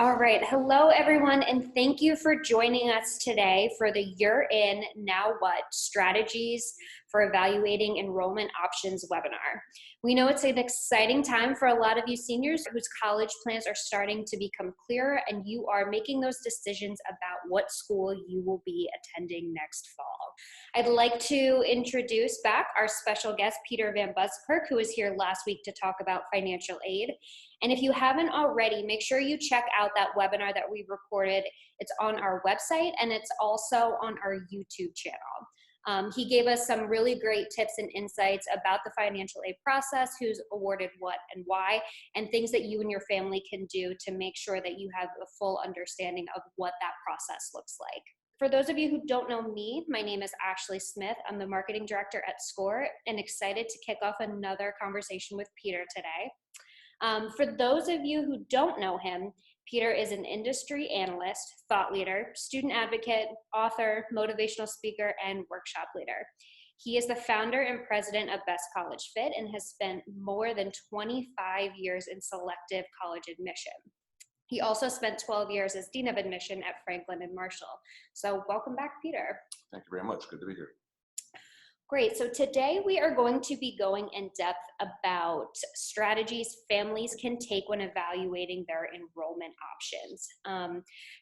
All right. Hello, everyone, and thank you for joining us today for the You're In, Now What? Strategies for Evaluating Enrollment Options webinar. We know it's an exciting time for a lot of you seniors whose college plans are starting to become clearer, and you are making those decisions about what school you will be attending next fall. I'd like to introduce back our special guest, Peter Van Buskirk, who was here last week to talk about financial aid. And if you haven't already, make sure you check out that webinar that we recorded. It's on our website and it's also on our YouTube channel. He gave us some really great tips and insights about the financial aid process, who's awarded what and why, and things that you and your family can do to make sure that you have a full understanding of what that process looks like. For those of you who don't know me, my name is Ashley Smith. I'm the marketing director at Scoir and excited to kick off another conversation with Peter today. For those of you who don't know him, Peter is an industry analyst, thought leader, student advocate, author, motivational speaker, and workshop leader. He is the founder and president of Best College Fit and has spent more than 25 years in selective college admission. He also spent 12 years as Dean of Admission at Franklin and Marshall. So welcome back, Peter. Thank you very much. Good to be here. Great. So today we are going to be going in depth about strategies families can take when evaluating their enrollment options.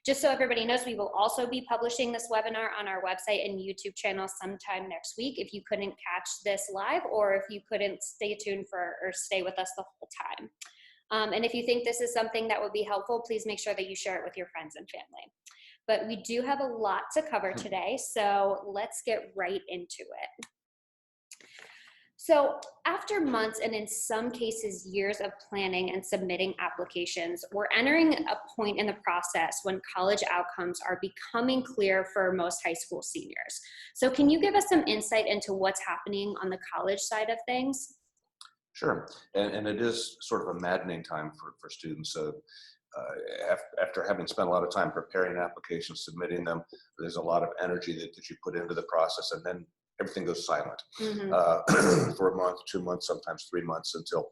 Just so everybody knows, we will also be publishing this webinar on our website and YouTube channel sometime next week if you couldn't catch this live or if you couldn't stay tuned for or stay with us the whole time. And if you think this is something that would be helpful, please make sure that you share it with your friends and family. But we do have a lot to cover today, so let's get right into it. So after months and in some cases years of planning and submitting applications, we're entering a point in the process when college outcomes are becoming clear for most high school seniors. So can you give us some insight into what's happening on the college side of things? Sure, and it is sort of a maddening time for students. After having spent a lot of time preparing applications, submitting them, there's a lot of energy that you put into the process, and then everything goes silent for a month, 2 months, sometimes 3 months until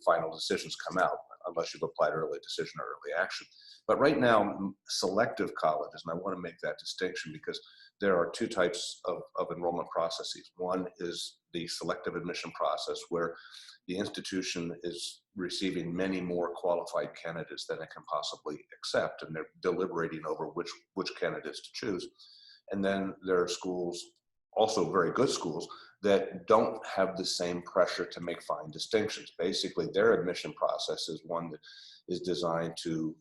final decisions come out, unless you've applied early decision or early action. But right now, selective colleges, and I want to make that distinction because there are two types of enrollment processes. One is the selective admission process, where the institution is receiving many more qualified candidates than it can possibly accept, and they're deliberating over which candidates to choose. And then there are schools, also very good schools, that don't have the same pressure to make fine distinctions. Basically, their admission process is one that is designed to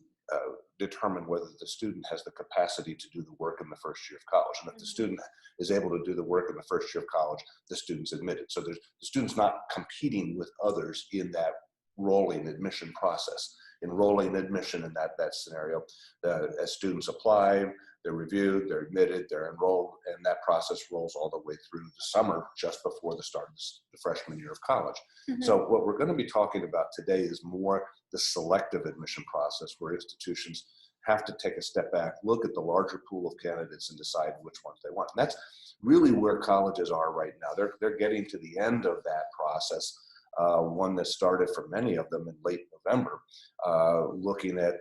determine whether the student has the capacity to do the work in the first year of college. And if the student is able to do the work in the first year of college, the student's admitted. So the student's not competing with others in that rolling admission process. In rolling admission in that scenario, as students apply, they're reviewed, they're admitted, they're enrolled, and that process rolls all the way through the summer just before the start of the freshman year of college. So what we're going to be talking about today is more the selective admission process, where institutions have to take a step back, look at the larger pool of candidates and decide which ones they want. And that's really where colleges are right now. They're getting to the end of that process, one that started for many of them in late November, looking at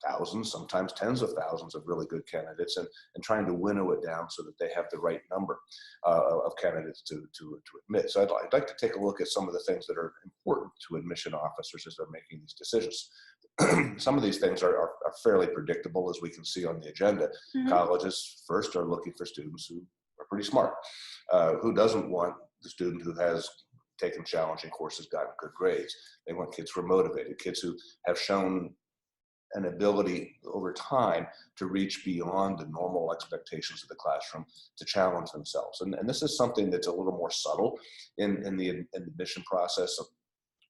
thousands, sometimes tens of thousands of really good candidates and trying to winnow it down so that they have the right number of candidates to admit. So I'd like to take a look at some of the things that are important to admission officers as they're making these decisions. Some of these things are fairly predictable, as we can see on the agenda. Colleges first are looking for students who are pretty smart. Who doesn't want the student who has taken challenging courses, gotten good grades? They want kids who are motivated, kids who have shown an ability over time to reach beyond the normal expectations of the classroom, to challenge themselves. And this is something that's a little more subtle in the admission process.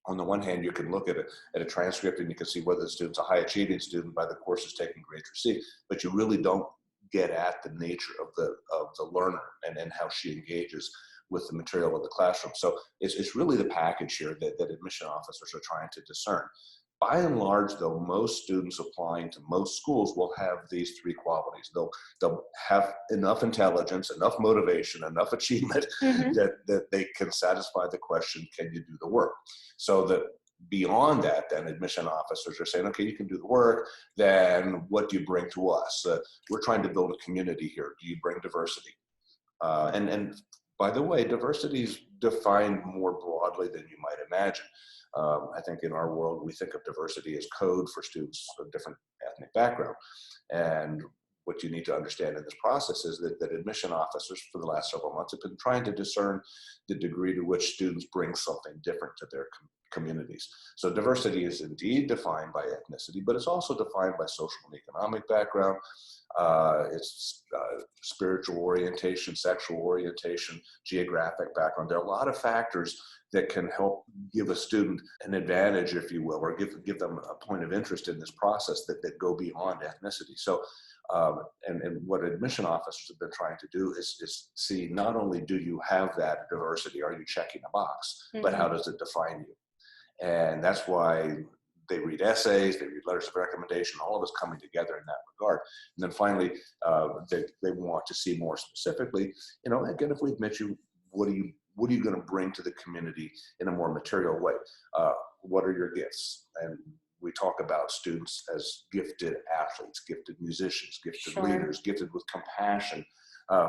On the one hand, you can look at a transcript and you can see whether the student's a high achieving student by the courses taken grades received, but you really don't get at the nature of the learner and how she engages with the material of the classroom. So it's really the package here that admission officers are trying to discern. By and large, though, most students applying to most schools will have these three qualities. They'll have enough intelligence, enough motivation, enough achievement that they can satisfy the question, can you do the work? So that beyond that, then admission officers are saying, okay, you can do the work, then what do you bring to us? We're trying to build a community here. Do you bring diversity? And by the way, diversity is defined more broadly than you might imagine. I think in our world, we think of diversity as code for students of different ethnic background. And what you need to understand in this process is that admission officers for the last several months have been trying to discern the degree to which students bring something different to their communities. So diversity is indeed defined by ethnicity, but it's also defined by social and economic background. It's spiritual orientation, sexual orientation, geographic background. There are a lot of factors that can help give a student an advantage, if you will, or give them a point of interest in this process that go beyond ethnicity. So, and what admission officers have been trying to do is see, not only do you have that diversity, are you checking a box, but how does it define you? And that's why they read essays, they read letters of recommendation, all of us coming together in that regard. And then finally, they want to see more specifically, you know, again, if we admit you, what are you going to bring to the community in a more material way? What are your gifts? And we talk about students as gifted athletes, gifted musicians, gifted leaders, gifted with compassion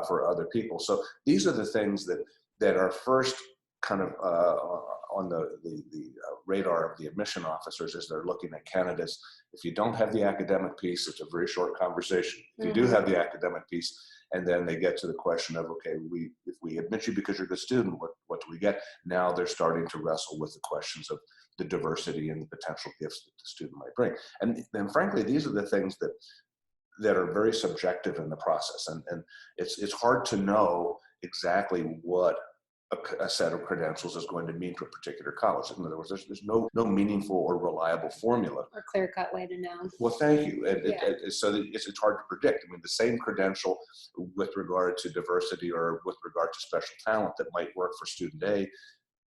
for other people. So these are the things that are first kind of on the radar of the admission officers as they're looking at candidates. If you don't have the academic piece, it's a very short conversation. If you do have the academic piece, and then they get to the question of, okay, if we admit you because you're a good student, what do we get? Now they're starting to wrestle with the questions of the diversity and the potential gifts that the student might bring. And then frankly, these are the things that are very subjective in the process. And it's hard to know exactly what a set of credentials is going to mean to a particular college. In other words, there's no meaningful or reliable formula. Or clear-cut way to know. Well, thank you. So it's hard to predict. I mean, the same credential with regard to diversity or with regard to special talent that might work for student A,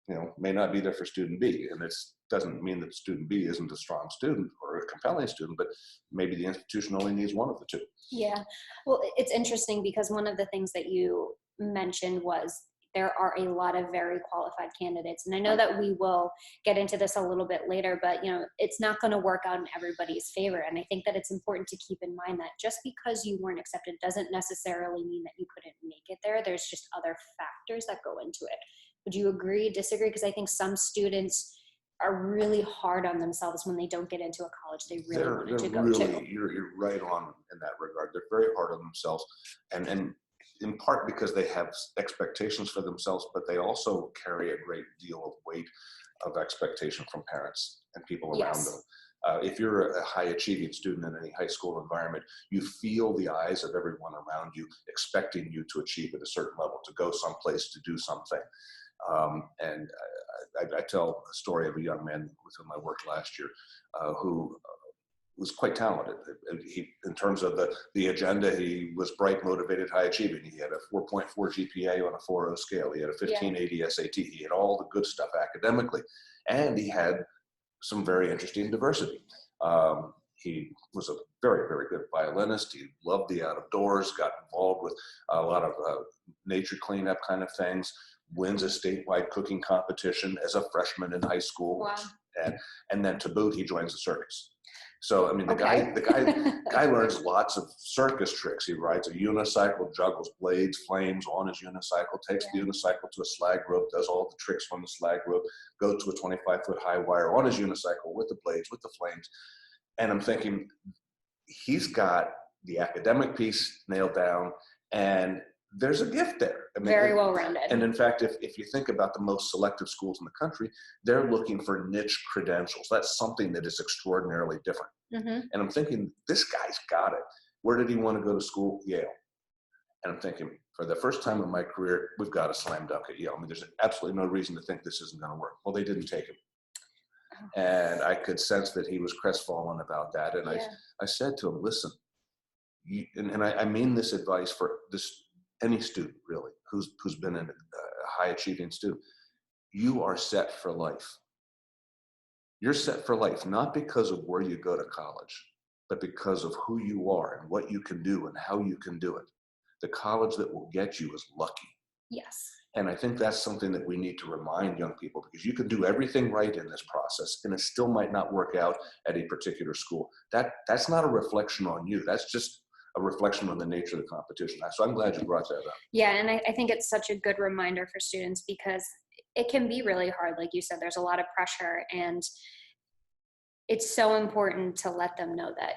you know, may not be there for student B. And it doesn't mean that student B isn't a strong student or a compelling student, but maybe the institution only needs one of the two. Yeah. Well, it's interesting because one of the things that you mentioned was there are a lot of very qualified candidates. And I know that we will get into this a little bit later, but you know, it's not going to work out in everybody's favor. And I think that it's important to keep in mind that just because you weren't accepted doesn't necessarily mean that you couldn't make it there. There's just other factors that go into it. Would you agree, disagree? Because I think some students are really hard on themselves when they don't get into a college they really wanted to go to. You're right on in that regard. They're very hard on themselves. And in part because they have expectations for themselves, but they also carry a great deal of weight of expectation from parents and people around them. If you're a high achieving student in any high school environment, you feel the eyes of everyone around you expecting you to achieve at a certain level, to go someplace, to do something. And I tell a story of a young man with whom I worked last year who was quite talented. In terms of the agenda, he was bright, motivated, high achieving. He had a 4.4 GPA on a 4.0 scale. He had a 1580 SAT. He had all the good stuff academically. And he had some very interesting diversity. He was a very, very good violinist. He loved the outdoors, got involved with a lot of nature cleanup kind of things, wins a statewide cooking competition as a freshman in high school. Wow. And then to boot, he joins the circus. So, I mean, the guy learns lots of circus tricks. He rides a unicycle, juggles blades, flames on his unicycle, takes the unicycle to a slag rope, does all the tricks on the slag rope, goes to a 25-foot high wire on his unicycle with the blades, with the flames. And I'm thinking, he's got the academic piece nailed down, and there's a gift there. I mean, very well-rounded. And in fact, if you think about the most selective schools in the country, they're looking for niche credentials. That's something that is extraordinarily different. And I'm thinking, this guy's got it. Where did he want to go to school? Yale. And I'm thinking, for the first time in my career, we've got a slam dunk at Yale. I mean, there's absolutely no reason to think this isn't going to work. Well, they didn't take him. And I could sense that he was crestfallen about that. And I said to him, listen, and I mean this advice for any student really who's been a high achieving student. You are set for life. You're set for life, not because of where you go to college, but because of who you are and what you can do and how you can do it. The college that will get you is lucky. Yes. And I think that's something that we need to remind young people, because you can do everything right in this process and it still might not work out at a particular school. That's not a reflection on you. That's just a reflection on the nature of the competition. So I'm glad you brought that up. Yeah, and I think it's such a good reminder for students, because it can be really hard. Like you said, there's a lot of pressure, and it's so important to let them know that,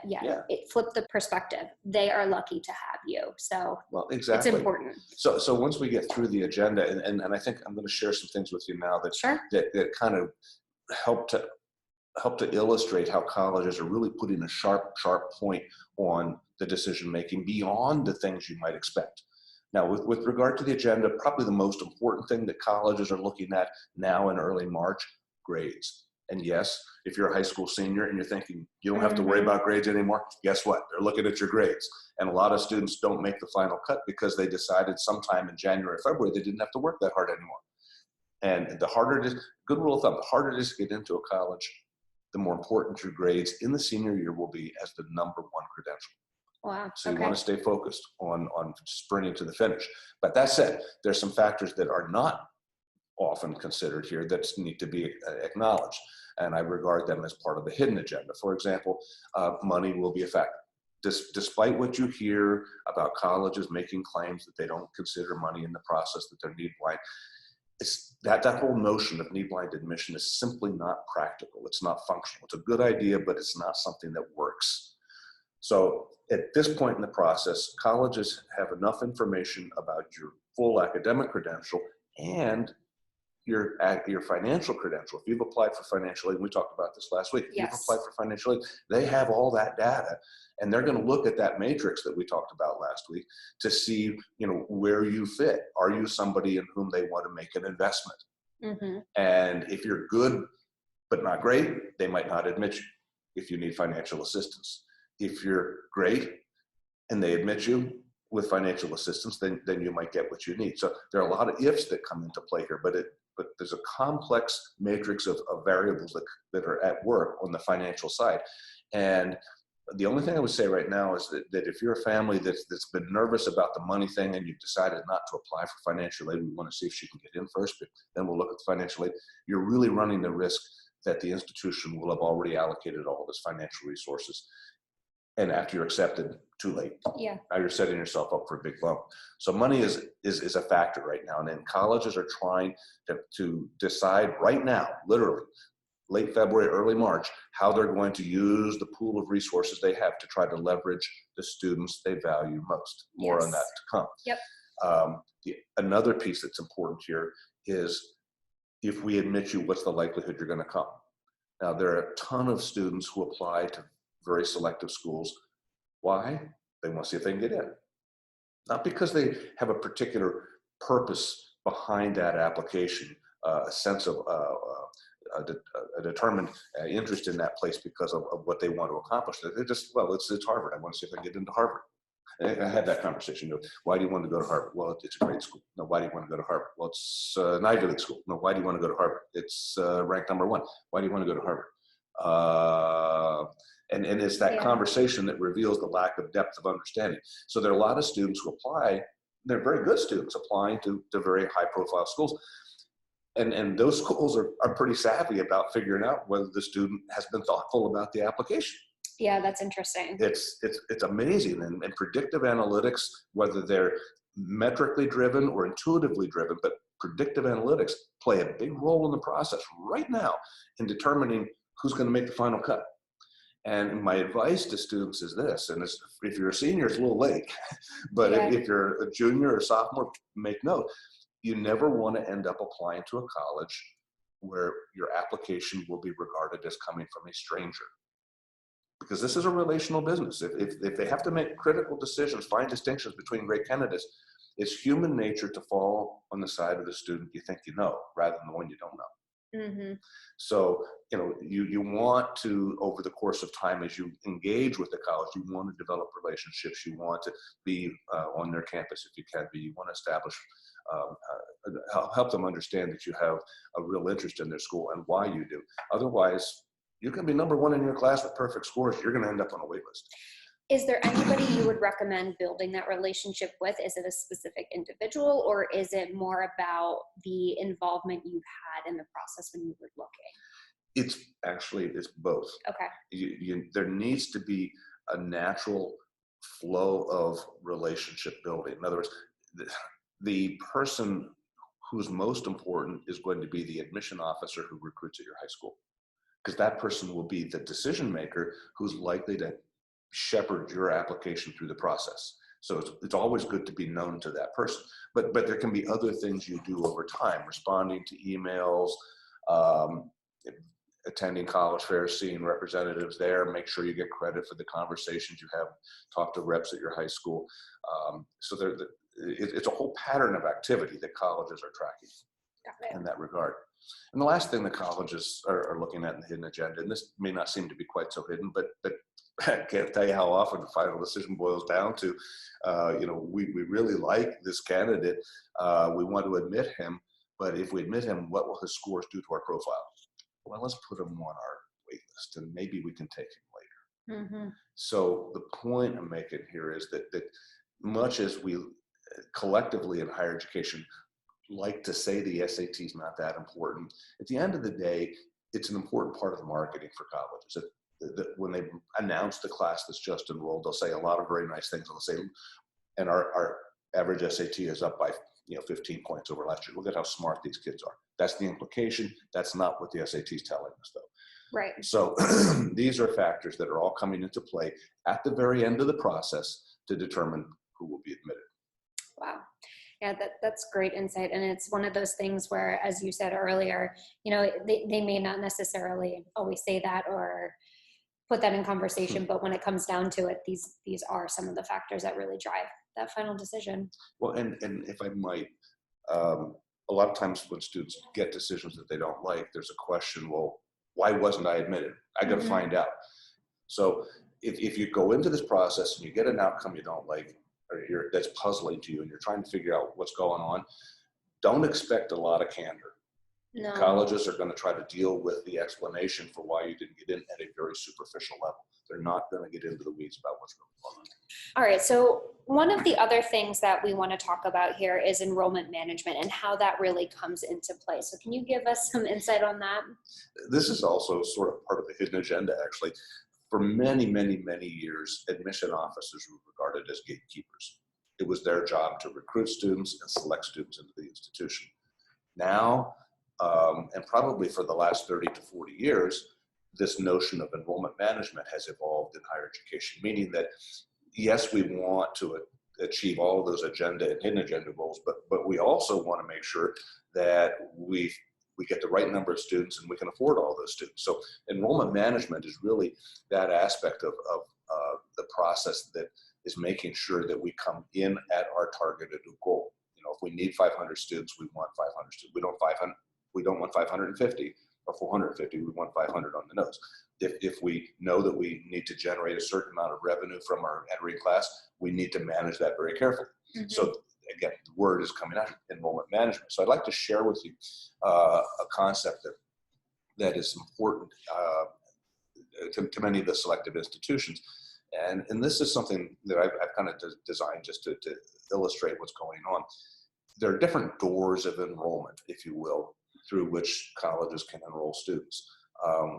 it flip the perspective. They are lucky to have you. So well, exactly. It's important. So once we get through the agenda, and I think I'm going to share some things with you now that Sure. that kind of help to illustrate how colleges are really putting a sharp point on the decision making beyond the things you might expect. Now, with regard to the agenda, probably the most important thing that colleges are looking at now in early March: grades. And yes, if you're a high school senior and you're thinking you don't have to worry about grades anymore, guess what? They're looking at your grades. And a lot of students don't make the final cut because they decided sometime in January, February, they didn't have to work that hard anymore. And the harder it is, good rule of thumb, the harder it is to get into a college, the more important your grades in the senior year will be as the number one credential. Wow. So you want to stay focused on sprinting to the finish. But that said, there's some factors that are not often considered here that need to be acknowledged. And I regard them as part of the hidden agenda. For example, money will be a factor. Despite what you hear about colleges making claims that they don't consider money in the process, that they're need blind, it's that whole notion of need blind admission is simply not practical. It's not functional. It's a good idea, but it's not something that works. So at this point in the process, colleges have enough information about your full academic credential and your financial credential. If you've applied for financial aid, and we talked about this last week, if you've applied for financial aid, they have all that data, and they're going to look at that matrix that we talked about last week to see, where you fit. Are you somebody in whom they want to make an investment? And if you're good but not great, they might not admit you if you need financial assistance. If you're great and they admit you with financial assistance, then you might get what you need. So there are a lot of ifs that come into play here, but there's a complex matrix of variables that are at work on the financial side. And the only thing I would say right now is that if you're a family that's been nervous about the money thing and you've decided not to apply for financial aid, we want to see if she can get in first, but then we'll look at the financial aid. You're really running the risk that the institution will have already allocated all of its financial resources. And after you're accepted, too late. Yeah. Now you're setting yourself up for a big bump. So money is a factor right now. And then colleges are trying to decide right now, literally, late February, early March, how they're going to use the pool of resources they have to try to leverage the students they value most. More on that to come. Yep. Another piece that's important here is, if we admit you, what's the likelihood you're going to come? Now, there are a ton of students who apply to very selective schools. Why? They want to see if they can get in. Not because they have a particular purpose behind that application, a sense of a determined interest in that place because of what they want to accomplish. They just, it's Harvard. I want to see if I can get into Harvard. I had that conversation. Why do you want to go to Harvard? Well, it's a great school. No, why do you want to go to Harvard? Well, it's an Ivy League school. No, why do you want to go to Harvard? It's ranked number 1. Why do you want to go to Harvard? And it's that conversation that reveals the lack of depth of understanding. So there are a lot of students who apply. They're very good students applying to very high profile schools. And those schools are pretty savvy about figuring out whether the student has been thoughtful about the application. Yeah, that's interesting. It's amazing. And predictive analytics, whether they're metrically driven or intuitively driven, but predictive analytics play a big role in the process right now in determining who's going to make the final cut. And my advice to students is this, and if you're a senior, it's a little late, but if you're a junior or sophomore, make note, you never want to end up applying to a college where your application will be regarded as coming from a stranger. Because this is a relational business. If they have to make critical decisions, find distinctions between great candidates, it's human nature to fall on the side of the student you think you know, rather than the one you don't know. So, you want to, over the course of time, as you engage with the college, you want to develop relationships. You want to be on their campus if you can be. You want to establish, help them understand that you have a real interest in their school and why you do. Otherwise, you can be number 1 in your class with perfect scores. You're going to end up on a wait list. Is there anybody you would recommend building that relationship with? Is it a specific individual, or is it more about the involvement you've had in the process when you were looking? It's both. Okay. There needs to be a natural flow of relationship building. In other words, the person who's most important is going to be the admission officer who recruits at your high school, because that person will be the decision maker who's likely to shepherd your application through the process. So it's always good to be known to that person. But there can be other things you do over time, responding to emails, um, attending college fairs, seeing representatives there, make sure you get credit for the conversations you have, talk to reps at your high school. So it's a whole pattern of activity that colleges are tracking in that regard. And the last thing that colleges are looking at in the hidden agenda, and this may not seem to be quite so hidden, but I can't tell you how often the final decision boils down to, we really like this candidate. We want to admit him, but if we admit him, what will his scores do to our profile? Well, let's put him on our wait list and maybe we can take him later. Mm-hmm. So the point I'm making here is that much as we collectively in higher education like to say the SAT is not that important, at the end of the day, it's an important part of the marketing for colleges. When they announce the class that's just enrolled, they'll say a lot of very nice things. They'll say, and our average SAT is up by 15 points over last year. Look at how smart these kids are. That's the implication. That's not what the SAT is telling us, though. Right. So these are factors that are all coming into play at the very end of the process to determine who will be admitted. Wow. Yeah, that's great insight. And it's one of those things where, as you said earlier, they may not necessarily always say that or put that in conversation, but when it comes down to it, these are some of the factors that really drive that final decision. Well, and if I might, a lot of times when students get decisions that they don't like, there's a question, well, why wasn't I admitted? I got to find out. So if you go into this process and you get an outcome you don't like, or that's puzzling to you, and you're trying to figure out what's going on, don't expect a lot of candor. No. Colleges are going to try to deal with the explanation for why you didn't get in at a very superficial level. They're not going to get into the weeds about what's really going on. All right. So one of the other things that we want to talk about here is enrollment management and how that really comes into play. So can you give us some insight on that? This is also sort of part of the hidden agenda, actually. For many, many, many years, admission officers were regarded as gatekeepers. It was their job to recruit students and select students into the institution. Now, and probably for the last 30 to 40 years, this notion of enrollment management has evolved in higher education, meaning that, yes, we want to achieve all of those agenda and hidden agenda goals, but we also want to make sure that we get the right number of students and we can afford all those students. So enrollment management is really that aspect of the process that is making sure that we come in at our targeted goal. If we need 500 students, we want 500 students. We don't want 550 or 450. We want 500 on the nose. If we know that we need to generate a certain amount of revenue from our entering class, we need to manage that very carefully. Mm-hmm. So again, the word is coming out, enrollment management. So I'd like to share with you a concept that is important to many of the selective institutions. And this is something that I've kind of designed just to illustrate what's going on. There are different doors of enrollment, if you will, through which colleges can enroll students.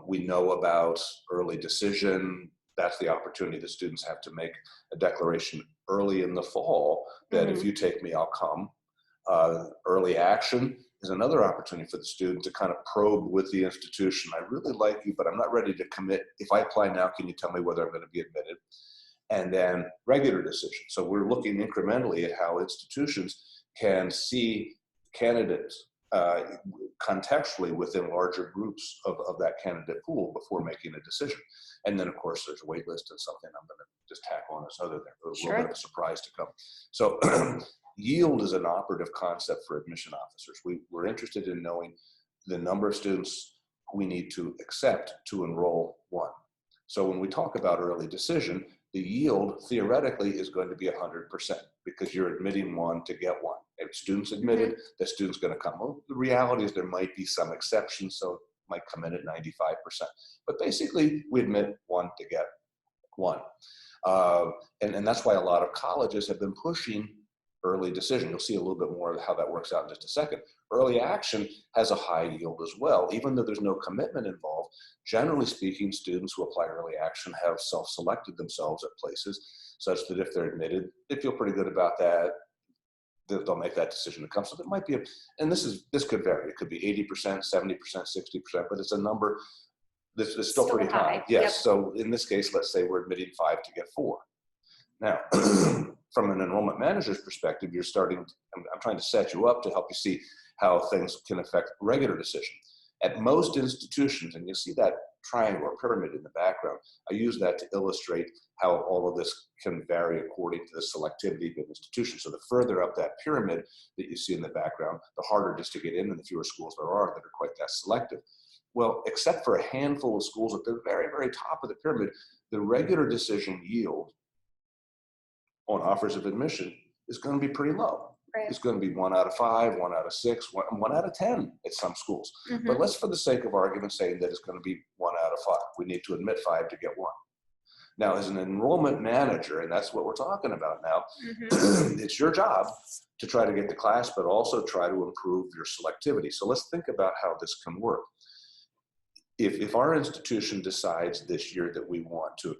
We know about early decision. That's the opportunity that students have to make a declaration early in the fall that if you take me, I'll come. Early action is another opportunity for the student to kind of probe with the institution. I really like you, but I'm not ready to commit. If I apply now, can you tell me whether I'm going to be admitted? And then regular decision. So we're looking incrementally at how institutions can see candidates contextually within larger groups of that candidate pool before making a decision. And then, of course, there's a wait list and something I'm going to just tack on as other there. A little bit of a surprise to come. So yield is an operative concept for admission officers. We're interested in knowing the number of students we need to accept to enroll one. So when we talk about early decision, the yield theoretically is going to be 100% because you're admitting one to get one. If students admitted, the student's going to come. Well, the reality is there might be some exceptions, so it might come in at 95%. But basically, we admit one to get one. And that's why a lot of colleges have been pushing early decision. You'll see a little bit more of how that works out in just a second. Early action has a high yield as well, even though there's no commitment involved. Generally speaking, students who apply early action have self-selected themselves at places such that if they're admitted, they feel pretty good about that. They'll make that decision to come. So there might be and this could vary. It could be 80%, 70%, 60%, but it's a number that's still pretty high. Yes. Yep. So in this case, let's say we're admitting 5 to get 4. Now, from an enrollment manager's perspective, I'm trying to set you up to help you see how things can affect regular decision. At most institutions, and you see that triangle or pyramid in the background, I use that to illustrate how all of this can vary according to the selectivity of an institution. So the further up that pyramid that you see in the background, the harder it is to get in and the fewer schools there are that are quite that selective. Well, except for a handful of schools at the very, very top of the pyramid, the regular decision yield on offers of admission is going to be pretty low. Right. It's going to be 1 out of 5, 1 out of 6, 1 out of 10 at some schools. Mm-hmm. But let's, for the sake of argument, say that it's going to be 1 out of 5. We need to admit 5 to get 1. Now, as an enrollment manager, and that's what we're talking about now, mm-hmm. It's your job to try to get the class, but also try to improve your selectivity. So let's think about how this can work. If our institution decides this year that we want to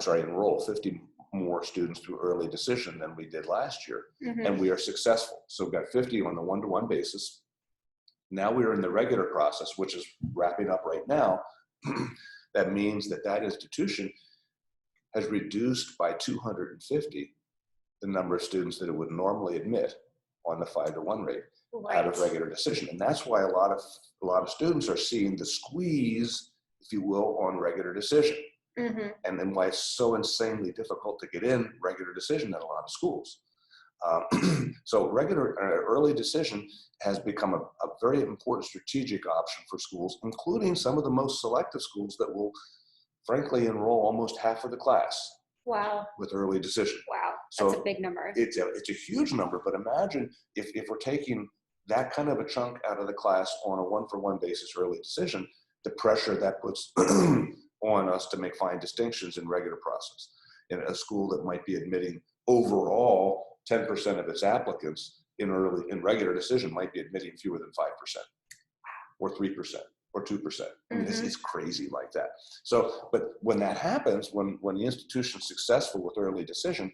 enroll 50 more students through early decision than we did last year, mm-hmm. and we are successful. So we've got 50 on the one-to-one basis. Now we're in the regular process, which is wrapping up right now. That means that institution has reduced by 250 the number of students that it would normally admit on the 5-to-1 rate. Right. Out of regular decision. And that's why a lot of students are seeing the squeeze, if you will, on regular decision. Mm-hmm. And then why it's so insanely difficult to get in regular decision at a lot of schools. So early decision has become a very important strategic option for schools, including some of the most selective schools that will frankly enroll almost half of the class. Wow. With early decision. Wow. That's a big number. It's a huge number, but imagine if we're taking that kind of a chunk out of the class on a 1-for-1 basis early decision, the pressure that puts on us to make fine distinctions in regular process. In a school that might be admitting overall 10% of its applicants in regular decision might be admitting fewer than 5% or 3% or 2%. I mean, it's crazy like that. So, but when that happens, when the institution's successful with early decision,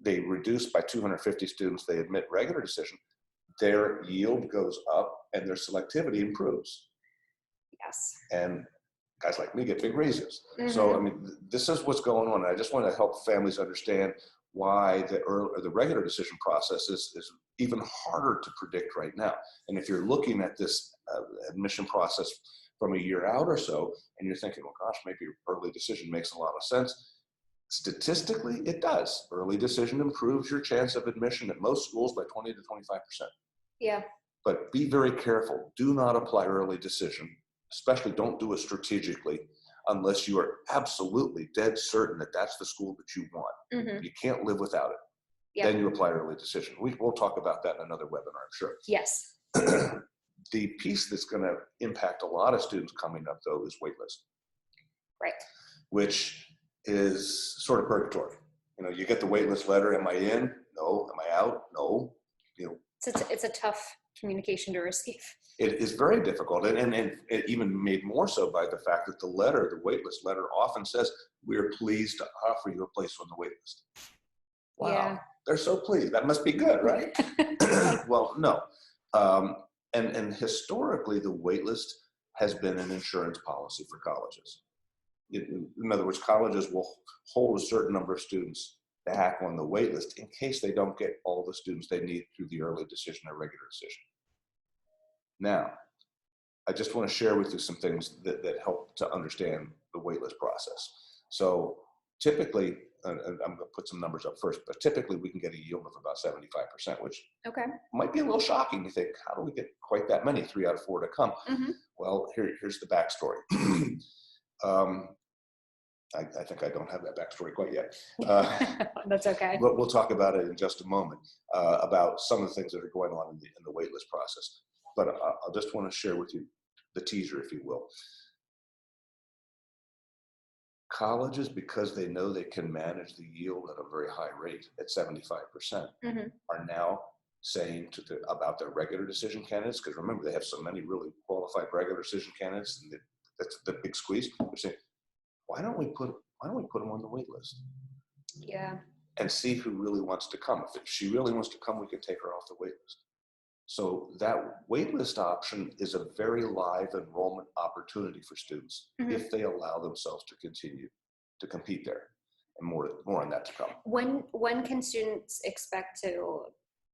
they reduce by 250 students, they admit regular decision, their yield goes up and their selectivity improves. Yes. And guys like me get big raises. Mm-hmm. So, I mean, this is what's going on. And I just want to help families understand why the regular decision process is even harder to predict right now. And if you're looking at this admission process from a year out or so, and you're thinking, well, gosh, maybe early decision makes a lot of sense. Statistically, it does. Early decision improves your chance of admission at most schools by 20 to 25%. Yeah. But be very careful. Do not apply early decision, especially don't do it strategically unless you are absolutely dead certain that that's the school that you want. Mm-hmm. You can't live without it. Yep. Then you apply early decision. We'll talk about that in another webinar, I'm sure. Yes. The piece that's going to impact a lot of students coming up, though, is waitlist. Right. Which is sort of purgatory. You know, you get the waitlist letter. Am I in? No. Am I out? No. You know, it's a tough communication to receive. It is very difficult, and it even made more so by the fact that the waitlist letter often says, "We are pleased to offer you a place on the waitlist." Wow, yeah. They're so pleased. That must be good, right? Well, no. And historically, the waitlist has been an insurance policy for colleges. In other words, colleges will hold a certain number of students back on the waitlist in case they don't get all the students they need through the early decision or regular decision. Now, I just want to share with you some things that help to understand the waitlist process. So typically, and I'm going to put some numbers up first, but typically we can get a yield of about 75%, which might be a little shocking. You think, how do we get quite that many, 3 out of 4 to come? Mm-hmm. Well, here's the backstory. I think I don't have that backstory quite yet. That's okay. But we'll talk about it in just a moment, about some of the things that are going on in the waitlist process. But I just want to share with you the teaser, if you will. Colleges, because they know they can manage the yield at a very high rate at 75%, Hmm. are now saying about their regular decision candidates, because remember, they have so many really qualified regular decision candidates, and that's the big squeeze. They're saying, why don't we put them on the wait list Yeah. and see who really wants to come? If she really wants to come, we can take her off the wait list. So that waitlist option is a very live enrollment opportunity for students if they allow themselves to continue to compete there. And more on that to come. When can students expect to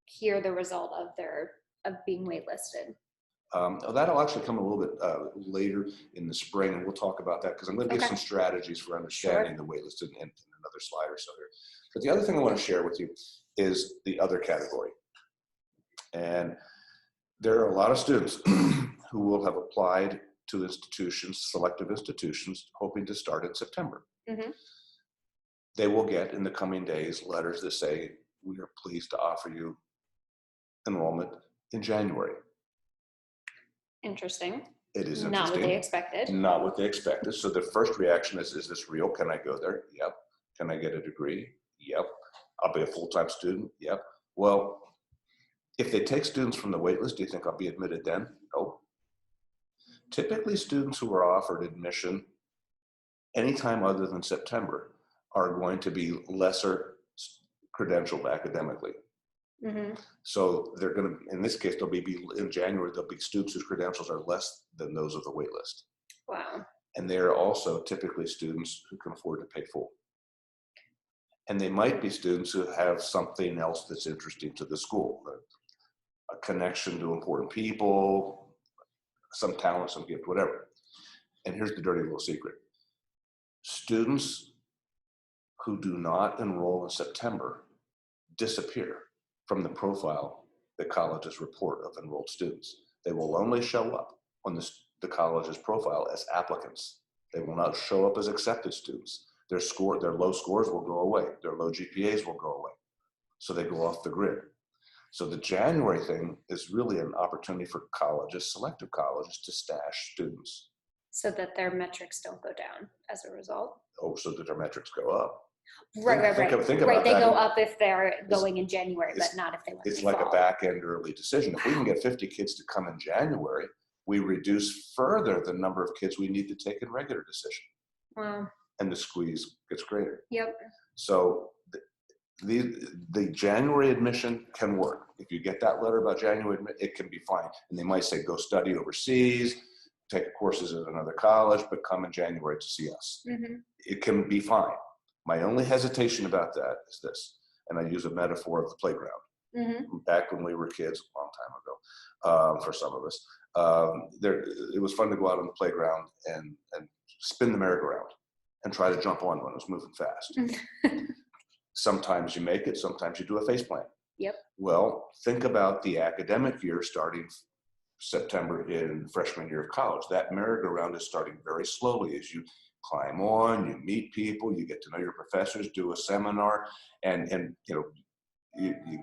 hear the result of being waitlisted? That'll actually come a little bit later in the spring, and we'll talk about that because I'm going to give some strategies for understanding the waitlist in another slide or so here. But the other thing I want to share with you is the other category. And there are a lot of students who will have applied to institutions, selective institutions, hoping to start in September. They will get in the coming days letters that say, we are pleased to offer you enrollment in January. Interesting. It is not interesting. what they expected. Not what they expected. So the first reaction is this real? Can I go there? Yep. Can I get a degree? Yep. I'll be a full-time student? Yep. Well, if they take students from the waitlist, do you think I'll be admitted then? No. Typically, students who are offered admission anytime other than September are going to be lesser credentialed academically. So they're going to, in this case, they'll be in January, there'll be students whose credentials are less than those of the waitlist. Wow. And they are also typically students who can afford to pay full. And they might be students who have something else that's interesting to the school, a connection to important people, some talent, some gift, whatever. And here's the dirty little secret. Students who do not enroll in September disappear from the profile that colleges report of enrolled students. They will only show up on the college's profile as applicants. They will not show up as accepted students. Their low scores will go away. Their low GPAs will go away. So they go off the grid. So the January thing is really an opportunity for colleges, selective colleges, to stash students. So that their metrics don't go down as a result? Oh, so that their metrics go up. Right. Think about They that. go up if they're going in January, but not if they went in It's like fall. a back-end early decision. If we can get 50 kids to come in January, we reduce further the number of kids we need to take in regular decision. Wow. And the squeeze gets greater. Yep. So the January admission can work. If you get that letter about January admission, it can be fine. And they might say, go study overseas, take courses at another college, but come in January to see us. It can be fine. My only hesitation about that is this, and I use a metaphor of the playground. Back when we were kids, a long time ago, for some of us, it was fun to go out on the playground and spin the merry-go-round and try to jump on when it was moving fast. Sometimes you make it, sometimes you do a face plant. Yep. Well, think about the academic year starting September in freshman year of college. That merry-go-round is starting very slowly as you climb on, you meet people, you get to know your professors, do a seminar, and you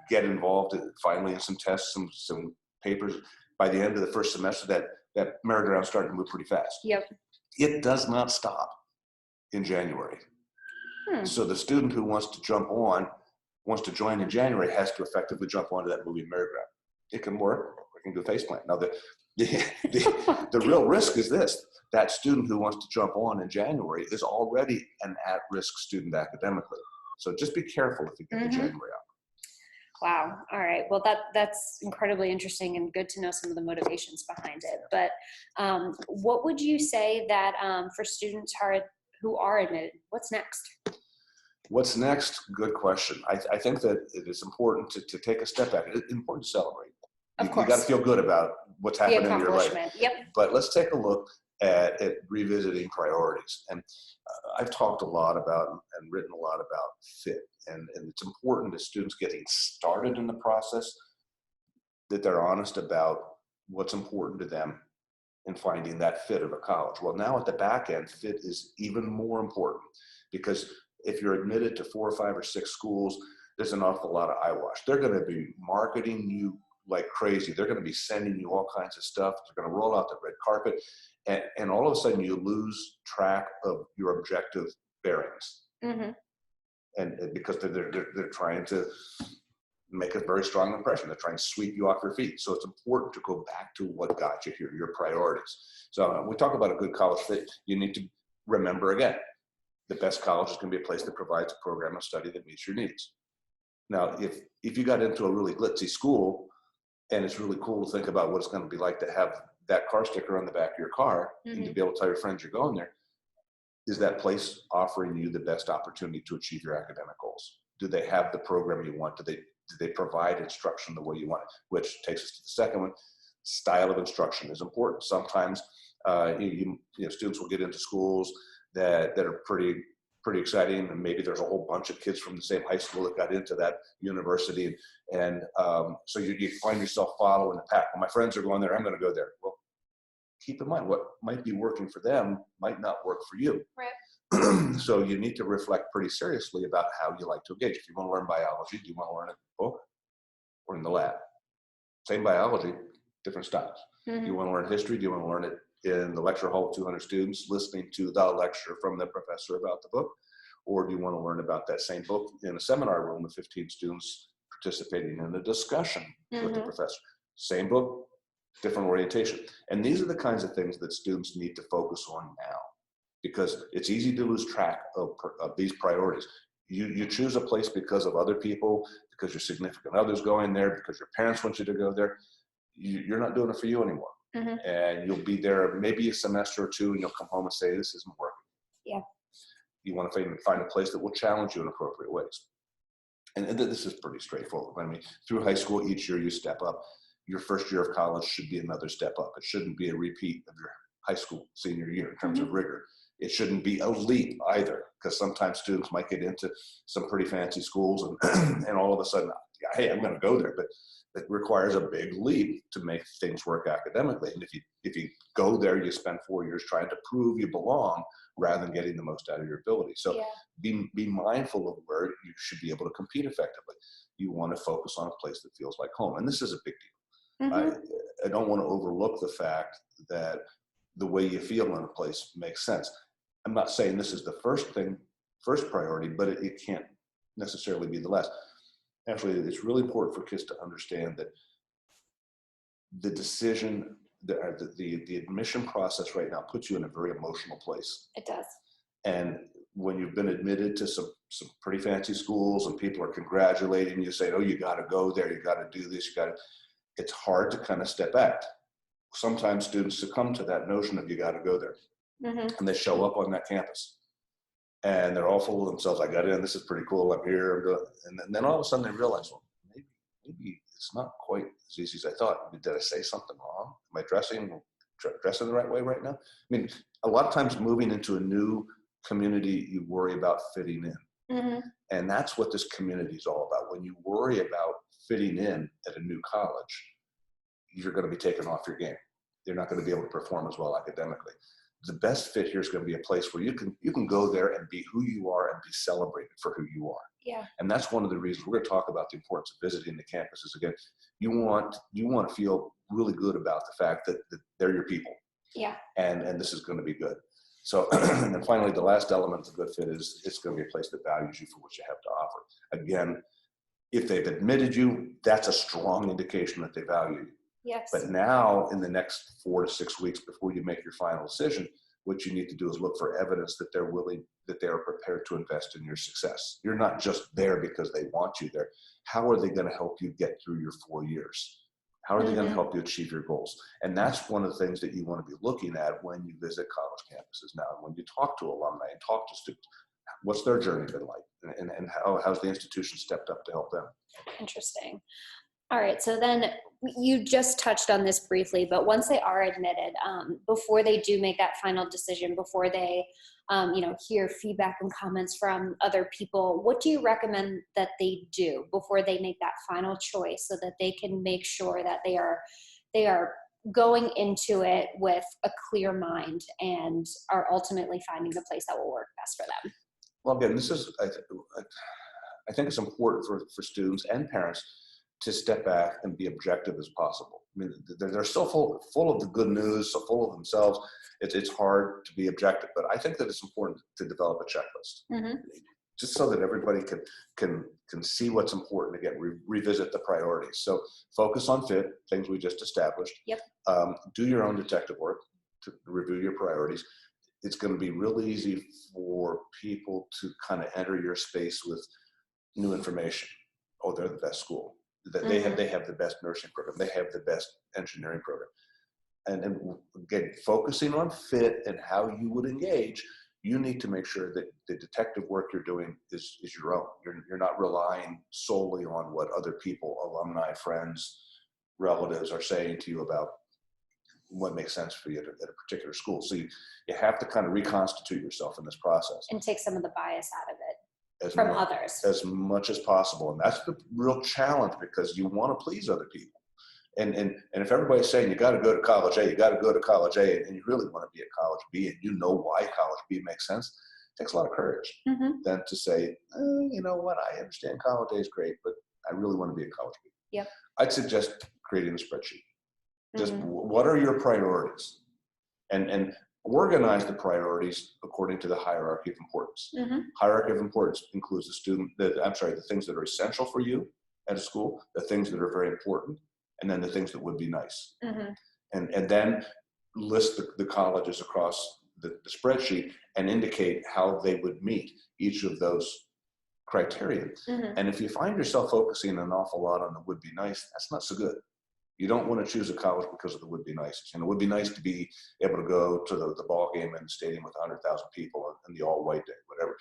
get involved finally in some tests, some papers. By the end of the first semester, that merry-go-round starting to move pretty fast. Yep. It does not stop in January. So the student who wants to wants to join in January has to effectively jump onto that moving merry-go-round. It can work. We can do a faceplant. Now the real risk is this: that student who wants to jump on in January is already an at-risk student academically. So just be careful if you get the January out. Wow. All right. Well, that's incredibly interesting and good to know some of the motivations behind it. But what would you say that for students who are admitted, what's next? What's next? Good question. I think that it is important to take a step back. It's important to celebrate. Of course. You got to feel good about what's happening in your life. Yep. But let's take a look at revisiting priorities. And I've talked a lot about and written a lot about fit. And it's important to students getting started in the process that they're honest about what's important to them in finding that fit of a college. Well, now at the back end, fit is even more important, because if you're admitted to 4 or 5 or 6 schools, there's an awful lot of eyewash. They're going to be marketing you like crazy. They're going to be sending you all kinds of stuff. They're going to roll out the red carpet. And all of a sudden you lose track of your objective bearings. Mhm. And because they're trying to make a very strong impression. They're trying to sweep you off your feet. So it's important to go back to what got you here, your priorities. So we talk about a good college fit. You need to remember again, the best college is going to be a place that provides a program of study that meets your needs. Now, if you got into a really glitzy school and it's really cool to think about what it's going to be like to have that car sticker on the back of your car and to be able to tell your friends you're going there, is that place offering you the best opportunity to achieve your academic goals? Do they have the program you want? Do they provide instruction the way you want it? Which takes us to the second one. Style of instruction is important. Sometimes students will get into schools that are pretty exciting, and maybe there's a whole bunch of kids from the same high school that got into that university, and so you find yourself following the pack. Well, my friends are going there, I'm going to go there. Well, keep in mind what might be working for them might not work for you. Right. So you need to reflect pretty seriously about how you like to engage. If you want to learn biology, do you want to learn it in a book or in the lab? Same biology, different styles. Mm-hmm. Do you want to learn history? Do you want to learn it in the lecture hall with 200 students listening to the lecture from the professor about the book? Or do you want to learn about that same book in a seminar room with 15 students participating in a discussion with the professor? Same book, different orientation. And these are the kinds of things that students need to focus on now, because it's easy to lose track of these priorities. You choose a place because of other people, because your significant other's going there, because your parents want you to go there. You're not doing it for you anymore. Mm-hmm. And you'll be there maybe a semester or two, and you'll come home and say, this isn't working. Yeah. You want to find a place that will challenge you in appropriate ways. And this is pretty straightforward. I mean, through high school, each year you step up. Your first year of college should be another step up. It shouldn't be a repeat of your high school senior year in terms of rigor. It shouldn't be a leap either, because sometimes students might get into some pretty fancy schools and all of a sudden, hey, I'm going to go there. But it requires a big leap to make things work academically. And if you go there, you spend 4 years trying to prove you belong rather than getting the most out of your ability. So be mindful of where you should be able to compete effectively. You want to focus on a place that feels like home. And this is a big deal. I don't want to overlook the fact that the way you feel in a place makes sense. I'm not saying this is the first priority, but it can't necessarily be the last. Actually, it's really important for kids to understand that the decision, the admission process right now puts you in a very emotional place. It does. And when you've been admitted to some pretty fancy schools and people are congratulating you, saying, oh, you got to go there, you got to do this, it's hard to kind of step back. Sometimes students succumb to that notion of you got to go there. And they show up on that campus and they're all full of themselves. I got in, this is pretty cool, I'm here. And then all of a sudden they realize, well, maybe it's not quite as easy as I thought. Did I say something wrong? Am I dressing the right way right now? I mean, a lot of times moving into a new community, you worry about fitting in. And that's what this community is all about. When you worry about fitting in at a new college, you're going to be taken off your game. You're not going to be able to perform as well academically. The best fit here is going to be a place where you can go there and be who you are and be celebrated for who you are. Yeah. And that's one of the reasons we're going to talk about the importance of visiting the campuses. Again, you want to feel really good about the fact that they're your people. Yeah. And this is going to be good. So, and then finally, the last element of a good fit is it's going to be a place that values you for what you have to offer. Again, if they've admitted you, that's a strong indication that they value you. Yes. But now, in the next 4 to 6 weeks before you make your final decision, what you need to do is look for evidence that they're willing, that they are prepared to invest in your success. You're not just there because they want you there. How are they going to help you get through your 4 years? How are they going to help you achieve your goals? And that's one of the things that you want to be looking at when you visit college campuses now. When you talk to alumni and talk to students, what's their journey been like? And how's the institution stepped up to help them? Interesting. All right. So then you just touched on this briefly, but once they are admitted, before they do make that final decision, before they, hear feedback and comments from other people, what do you recommend that they do before they make that final choice so that they can make sure that they are going into it with a clear mind and are ultimately finding the place that will work best for them? Well, again, this is, I think it's important for students and parents to step back and be objective as possible. mean, they're so full of the good news, so full of themselves. It's hard to be objective, but I think that it's important to develop a checklist, just so that everybody can see what's important. Again, revisit the priorities. So focus on fit, things we just established. Yep. Do your own detective work to review your priorities. It's going to be really easy for people to kind of enter your space with new information. Oh, they're the best school. They have the best nursing program. They have the best engineering program. And again, focusing on fit and how you would engage, you need to make sure that the detective work you're doing is your own. You're not relying solely on what other people, alumni, friends, relatives are saying to you about what makes sense for you at a particular school. So you have to kind of reconstitute yourself in this process. And take some of the bias out of it from others. As much as possible. And that's the real challenge, because you want to please other people. And if everybody's saying you got to go to college A, you got to go to college A, and you really want to be at college B, and you know why college B makes sense, it takes a lot of courage then to say, you know what, I understand college A is great, but I really want to be at college B. Yep. I'd suggest creating a spreadsheet. Just what are your priorities? And organize the priorities according to the hierarchy of importance. Hierarchy of importance includes the things that are essential for you at a school, the things that are very important, and then the things that would be nice. And then list the colleges across the spreadsheet and indicate how they would meet each of those criteria. And if you find yourself focusing an awful lot on the would be nice, that's not so good. You don't want to choose a college because of the would be nice. And it would be nice to be able to go to the ball game in the stadium with 100,000 people in the all white day, whatever.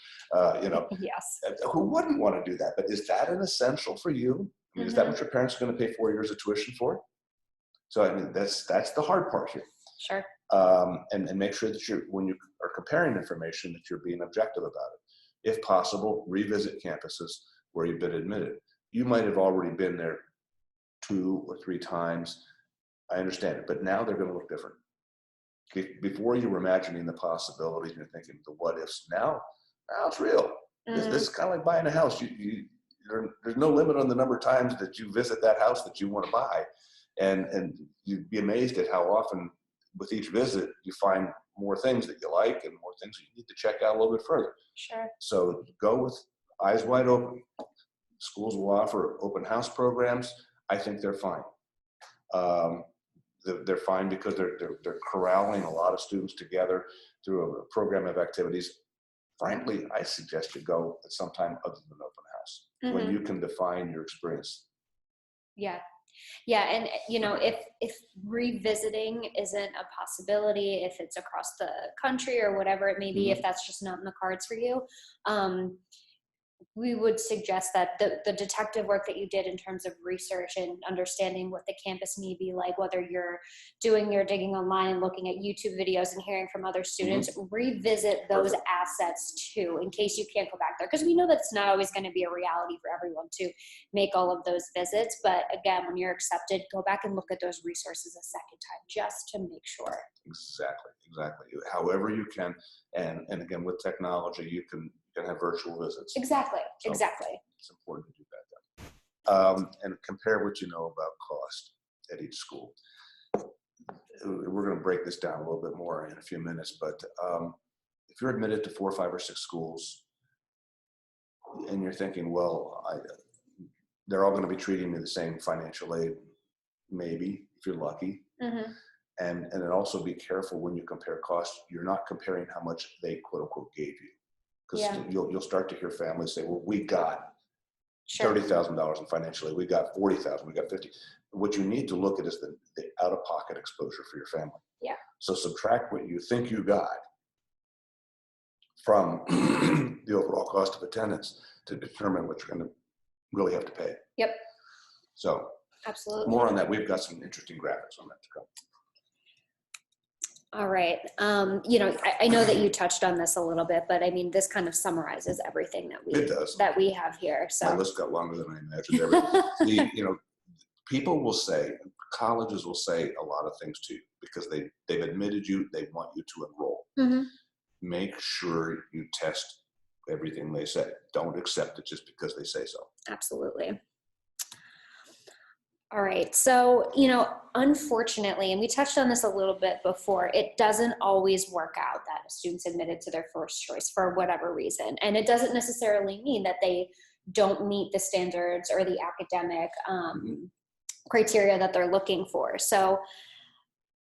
Yes. Who wouldn't want to do that? But is that an essential for you? I mean, is that what your parents are going to pay 4 years of tuition for? So I mean, that's the hard part here. Sure. And make sure that when you are comparing information, that you're being objective about it. If possible, revisit campuses where you've been admitted. You might have already been there 2 or 3 times. I understand it, but now they're going to look different. Before you were imagining the possibilities, you're thinking the what ifs. Now it's real. This is kind of like buying a house. There's no limit on the number of times that you visit that house that you want to buy, and you'd be amazed at how often with each visit you find more things that you like and more things that you need to check out a little bit further. Sure. So go with eyes wide open. Schools will offer open house programs. I think they're fine. They're fine because they're corralling a lot of students together through a program of activities. Frankly, I suggest you go at some time other than open house when you can define your experience. Yeah. And if revisiting isn't a possibility, if it's across the country or whatever it may be, if that's just not in the cards for you, we would suggest that the detective work that you did in terms of research and understanding what the campus may be like, whether you're doing your digging online, looking at YouTube videos and hearing from other students, revisit those assets too, in case you can't go back there. Because we know that it's not always going to be a reality for everyone to make all of those visits. But again, when you're accepted, go back and look at those resources a second time just to make sure. Exactly. However you can. And again, with technology, you can have virtual visits. Exactly. It's important to do that. And compare what you know about cost at each school. We're going to break this down a little bit more in a few minutes, but if you're admitted to 4, 5, or 6 schools and you're thinking, well, they're all going to be treating me the same financial aid, maybe, if you're lucky. And then also be careful when you compare costs. You're not comparing how much they quote unquote gave you. Because you'll start to hear families say, well, we got $30,000 in financial aid. We got $40,000. We got $50,000. What you need to look at is the out-of-pocket exposure for your family. Yeah. So subtract what you think you got from the overall cost of attendance to determine what you're going to really have to pay. Yep. So absolutely. More on that. We've got some interesting graphics on that to come. All right. I know that you touched on this a little bit, but I mean, this kind of summarizes everything that we have here. So my list got longer than I imagined. People will say, colleges will say a lot of things to you because they've admitted you, they want you to enroll. Make sure you test everything they say. Don't accept it just because they say so. Absolutely. All right. So, unfortunately, and we touched on this a little bit before, it doesn't always work out that a student's admitted to their first choice for whatever reason. And it doesn't necessarily mean that they don't meet the standards or the academic criteria that they're looking for. So,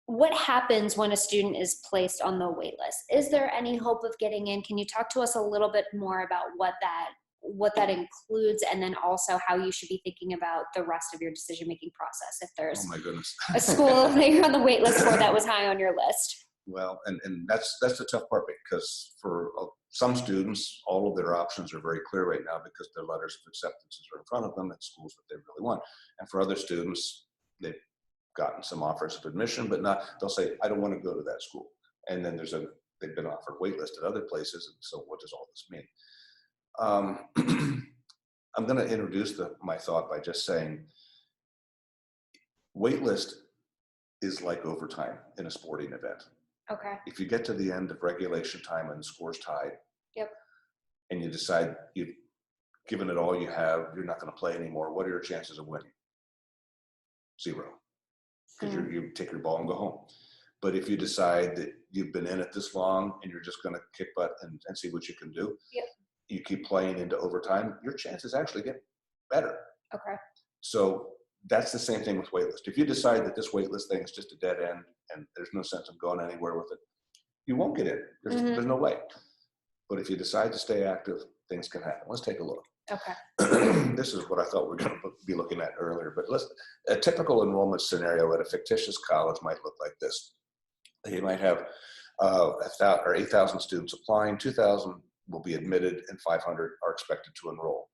what happens when a student is placed on the wait list? Is there any hope of getting in? Can you talk to us a little bit more about what that includes, and then also how you should be thinking about the rest of your decision-making process if Oh there's my goodness. a school that you're on the wait list for that was high on your list? Well, and that's the tough part, because for some students, all of their options are very clear right now because their letters of acceptances are in front of them at schools that they really want. And for other students, they've gotten some offers of admission, but they'll say, I don't want to go to that school. And then they've been offered wait list at other places. And so what does all this mean? I'm going to introduce my thought by just saying, waitlist is like overtime in a sporting event. Okay. If you get to the end of regulation time and the score's tied, Yep. and you decide you've given it all you have, you're not going to play anymore, what are your chances of winning? 0. Because you take your ball and go home. But if you decide that you've been in it this long and you're just going to kick butt and see what you can do, Yep. you keep playing into overtime, your chances actually get better. Okay. So that's the same thing with waitlist. If you decide that this waitlist thing is just a dead end and there's no sense of going anywhere with it, you won't get in. There's no way. But if you decide to stay active, things can happen. Let's take a look. Okay. This is what I thought we were going to be looking at earlier. But a typical enrollment scenario at a fictitious college might look like this. You might have 8,000 students applying, 2,000 will be admitted, and 500 are expected to enroll.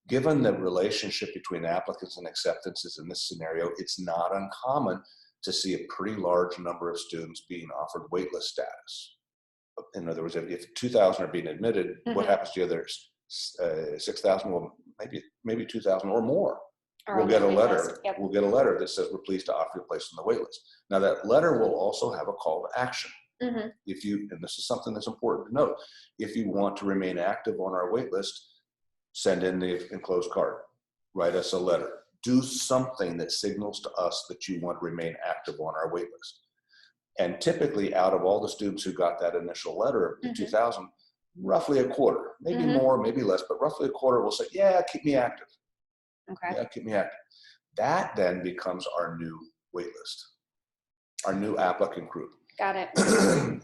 Given the relationship between applicants and acceptances in this scenario, it's not uncommon to see a pretty large number of students being offered waitlist status. In other words, if 2,000 are being admitted, what happens to the others? 6,000, well, maybe 2,000 or more. We'll get a letter. Yep. We'll get a letter that says we're pleased to offer you a place on the waitlist. Now that letter will also have a call to action. If you, and this is something that's important to note, if you want to remain active on our waitlist, send in the enclosed card, write us a letter, do something that signals to us that you want to remain active on our waitlist. And typically, out of all the students who got that initial letter, the 2,000, roughly a quarter, maybe more, maybe less, but roughly a quarter will say, yeah, keep me active. Okay. Yeah, keep me active. That then becomes our new waitlist, our new applicant group. Got it.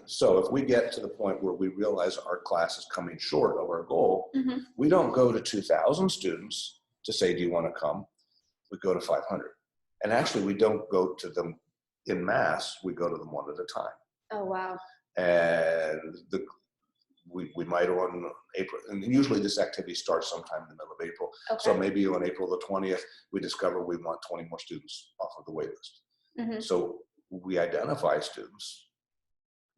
So if we get to the point where we realize our class is coming short of our goal, we don't go to 2,000 students to say, do you want to come? We go to 500. And actually, we don't go to them in mass, we go to them one at a time. Oh, wow. And we might on April, and usually this activity starts sometime in the middle of April. Okay. So maybe on April the 20th, we discover we want 20 more students off of the wait list. So we identify students,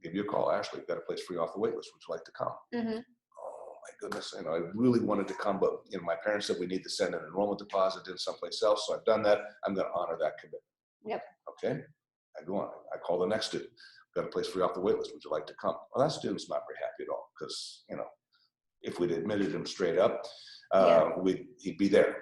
give you a call, Ashley, we've got a place for you off the wait list, would you like to come? Oh my goodness, I really wanted to come, but my parents said we need to send an enrollment deposit in someplace else, so I've done that. I'm going to honor that commitment. Yep. Okay, I go on, I call the next student, got a place for you off the wait list, would you like to come? Well, that student's not very happy at all, because if we'd admitted him straight up, he'd be there.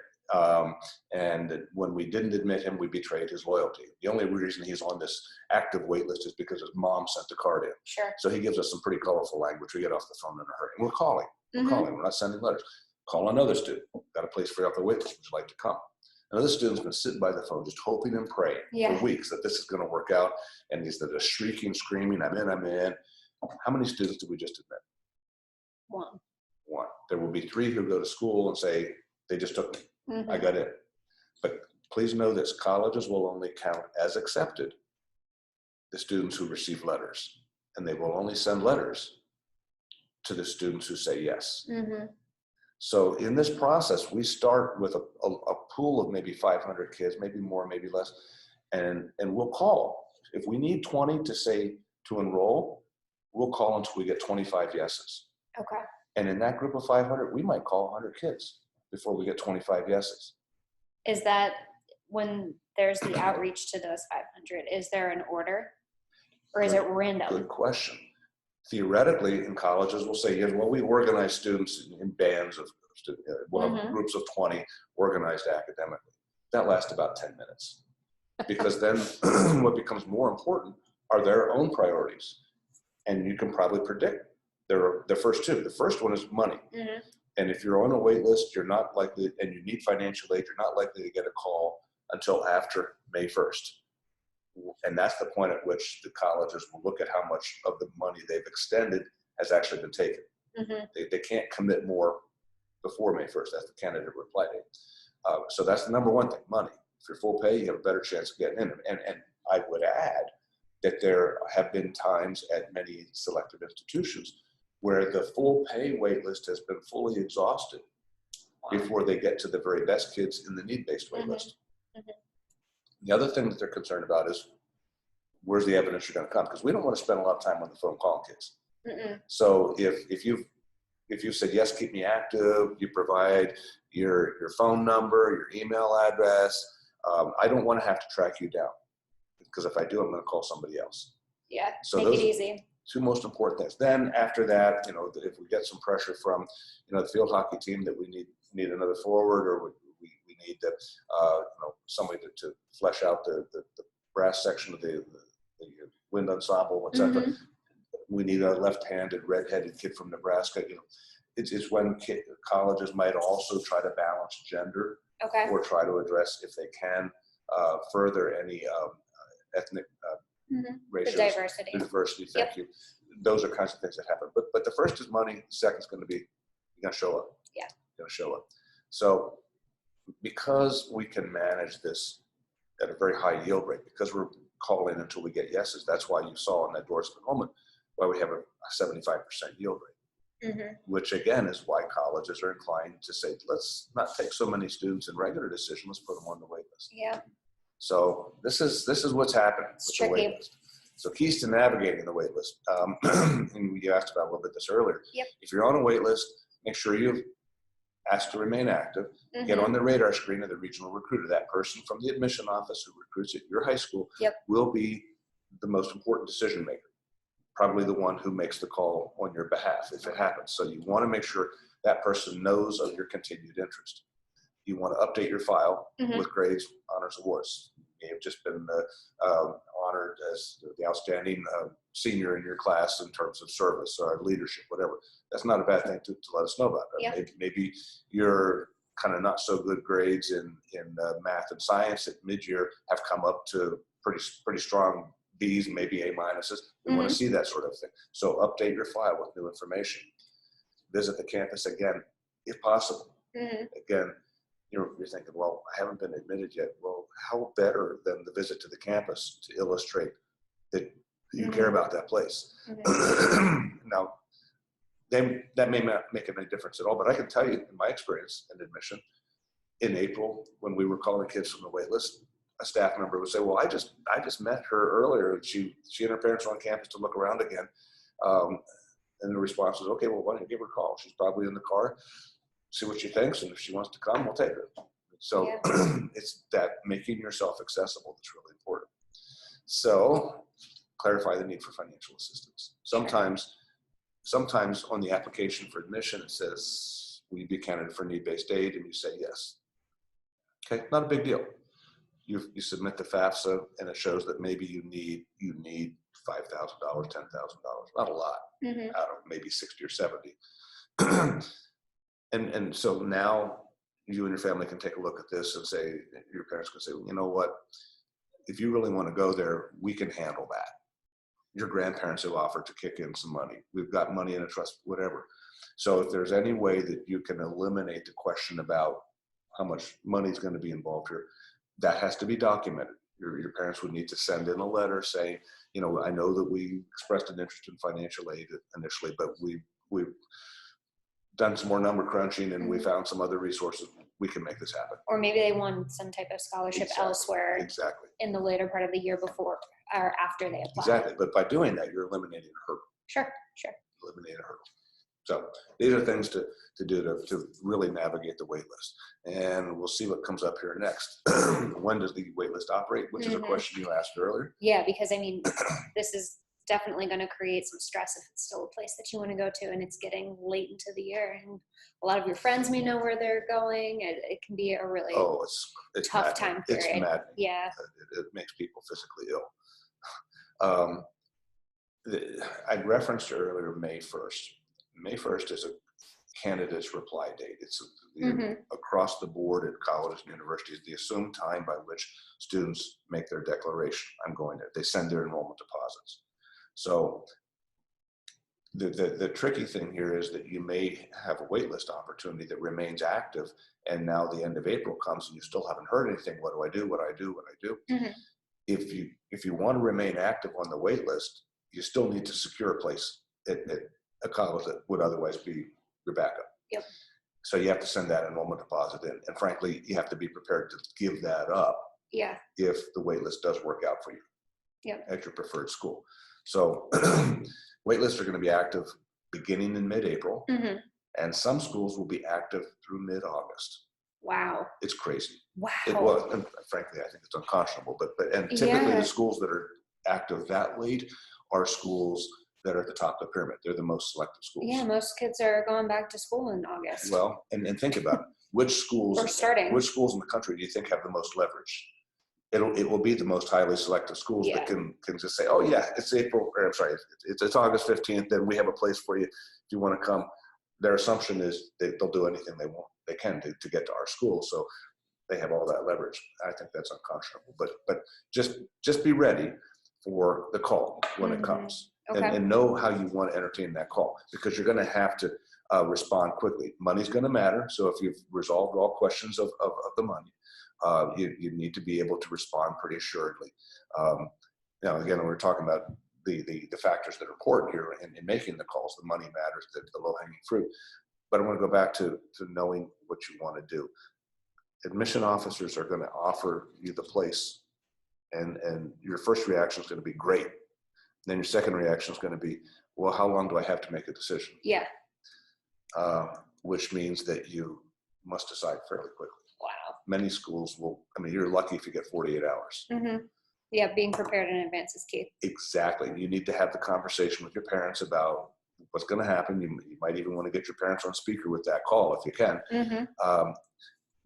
And when we didn't admit him, we betrayed his loyalty. The only reason he's on this active wait list is because his mom sent the card in. Sure. So he gives us some pretty colorful language. We get off the phone in a hurry. And we're calling. We're not sending letters. Call another student. Got a place for you off the wait list. Would you like to come? Another student's been sitting by the phone just hoping and praying for weeks that this is going to work out. And he's just shrieking, screaming, I'm in. How many students did we just admit? One. There will be 3 who go to school and say, they just took me. I got in. But please know this, colleges will only count as accepted the students who receive letters. And they will only send letters to the students who say yes. So in this process, we start with a pool of maybe 500 kids, maybe more, maybe less, and we'll call. If we need 20 to enroll, we'll call until we get 25 yeses. Okay. And in that group of 500, we might call 100 kids before we get 25 yeses. Is that when there's the outreach to those 500, is there an order or is it random? Good question. Theoretically, in colleges, we'll say, well, we organize students in bands of groups of 20 organized academically. that lasts about 10 minutes. Because then what becomes more important are their own priorities. And you can probably predict the first two. The first one is money. Mm-hmm. And if you're on a wait list, you're not likely, and you need financial aid, you're not likely to get a call until after May 1st. And that's the point at which the colleges will look at how much of the money they've extended has actually been taken. Mm-hmm. They can't commit more before May 1st. That's the candidate reply date. So that's the number one thing, money. If you're full pay, you have a better chance of getting in. And I would add that there have been times at many selective institutions where the full pay wait list has been fully exhausted before they get to the very best kids in the need-based wait list. Mm-hmm. The other thing that they're concerned about is where's the evidence you're going to come? Because we don't want to spend a lot of time on the phone calling kids. Mm-mm. So if you said, yes, keep me active, you provide your phone number, your email address, I don't want to have to track you down, because if I do, I'm going to call somebody else. Yeah, so make it easy. Two most important things. Then after that, if we get some pressure from, the field hockey team that we need another forward, or we need somebody to flesh out the brass section of the wind ensemble, etc. Mm-hmm. We need a left-handed, red-headed kid from Nebraska. It's when colleges might also try to balance gender, okay, or try to address, if they can, further any ethnic mm-hmm. ratios, the diversity. Thank yep. you. Those are kinds of things that happen. But the first is money. The second is going to be, you're going to show up. Yeah. You're going to show up. So because we can manage this at a very high yield rate, because we're calling until we get yeses, that's why you saw in that doors of enrollment why we have a 75% yield rate. Mm-hmm. Which again is why colleges are inclined to say, let's not take so many students in regular decision, let's put them on the wait list. Yeah. So this is what's happening with the wait list. So keys to navigating the wait list. And you asked about a little bit this earlier. Yep. If you're on a wait list, make sure you've asked to remain active. Mm-hmm. Get on the radar screen of the regional recruiter. That person from the admission office who recruits at your high school, yep, will be the most important decision maker. Probably the one who makes the call on your behalf if it happens. So you want to make sure that person knows of your continued interest. You want to update your file, mm-hmm, with grades, honors, awards. You may have just been honored as the outstanding senior in your class in terms of service or leadership, whatever. That's not a bad thing to let us know about. Yep. Maybe your kind of not so good grades in math and science at mid-year have come up to pretty strong B's, maybe A minuses. We mm-hmm want to see that sort of thing. So update your file with new information. Visit the campus again, if possible. Mm-hmm. Again, you're thinking, well, I haven't been admitted yet. Well, how better than the visit to the campus to illustrate that you mm-hmm care about that place? Mm-hmm. Now, that may not make any difference at all, but I can tell you, in my experience in admission, in April, when we were calling kids from the wait list, a staff member would say, well, I just met her earlier. She and her parents were on campus to look around again. And the response was, okay, well, why don't you give her a call? She's probably in the car. See what she thinks. And if she wants to come, we'll take her. So yeah, it's that making yourself accessible that's really important. So clarify the need for financial assistance. Sometimes on the application for admission, it says, will you be a candidate for need-based aid? And you say yes. Okay, not a big deal. You submit the FAFSA, and it shows that maybe you need $5,000, $10,000, not a lot, mm-hmm, out of maybe 60 or 70. And so now you and your family can take a look at this and say, your parents can say, well, you know what, if you really want to go there, we can handle that. Your grandparents have offered to kick in some money. We've got money in a trust, whatever. So if there's any way that you can eliminate the question about how much money is going to be involved here, that has to be documented. Your parents would need to send in a letter saying, I know that we expressed an interest in financial aid initially, but we've done some more number crunching and mm-hmm we found some other resources. We can make this happen. Or maybe they won some type of scholarship elsewhere. Exactly. In the later part of the year before or after they apply. Exactly. But by doing that, you're eliminating a hurdle. Sure. Eliminate a hurdle. So these are things to do to really navigate the wait list. And we'll see what comes up here next. When does the wait list operate? Which mm-hmm is a question you asked earlier. Yeah, because this is definitely going to create some stress if it's still a place that you want to go to and it's getting late into the year. And a lot of your friends may know where they're going. It can be a really It's tough maddening. time period. It's maddening. Yeah. It makes people physically ill. Um, I referenced earlier May 1st. May 1st is a candidate's reply date. It's across the board at colleges and universities, the assumed time by which students make their declaration. I'm going there. They send their enrollment deposits. So the tricky thing here is that you may have a waitlist opportunity that remains active, and now the end of April comes and you still haven't heard anything. What do I do? What do I do? What do I do? If you want to remain active on the wait list, you still need to secure a place at a college that would otherwise be your backup. Yep. So you have to send that enrollment deposit in, and frankly, you have to be prepared to give that up. Yeah. If the wait list does work out for you. Yep. At your preferred school. So wait lists are going to be active beginning in mid-April, and some schools will be active through mid-August. Wow. It's crazy. Wow. It was, and frankly, I think it's unconscionable. But typically the schools that are active that late are schools that are at the top of the pyramid. They're the most selective schools. Yeah, most kids are going back to school in August. Well, and think about it. Which schools Or starting. Which schools in the country do you think have the most leverage? It will be the most highly selective schools that can just say, oh yeah, it's April, or I'm sorry, it's August 15th, then we have a place for you if you want to come. Their assumption is that they'll do anything they can do to get to our school. So they have all that leverage. I think that's unconscionable, but just be ready for the call when it comes. Okay. And know how you want to entertain that call, because you're going to have to respond quickly. Money's going to matter. So if you've resolved all questions of the money, you need to be able to respond pretty assuredly. Now, again, we're talking about the factors that are important here in making the calls. The money matters, the low-hanging fruit. But I want to go back to knowing what you want to do. Admission officers are going to offer you the place, and your first reaction is going to be great. Then your second reaction is going to be, well, how long do I have to make a decision? Yeah. Which means that you must decide fairly quickly. Wow. Many schools will, you're lucky if you get 48 hours. Yeah, being prepared in advance is key. Exactly. You need to have the conversation with your parents about what's going to happen. You might even want to get your parents on speaker with that call if you can.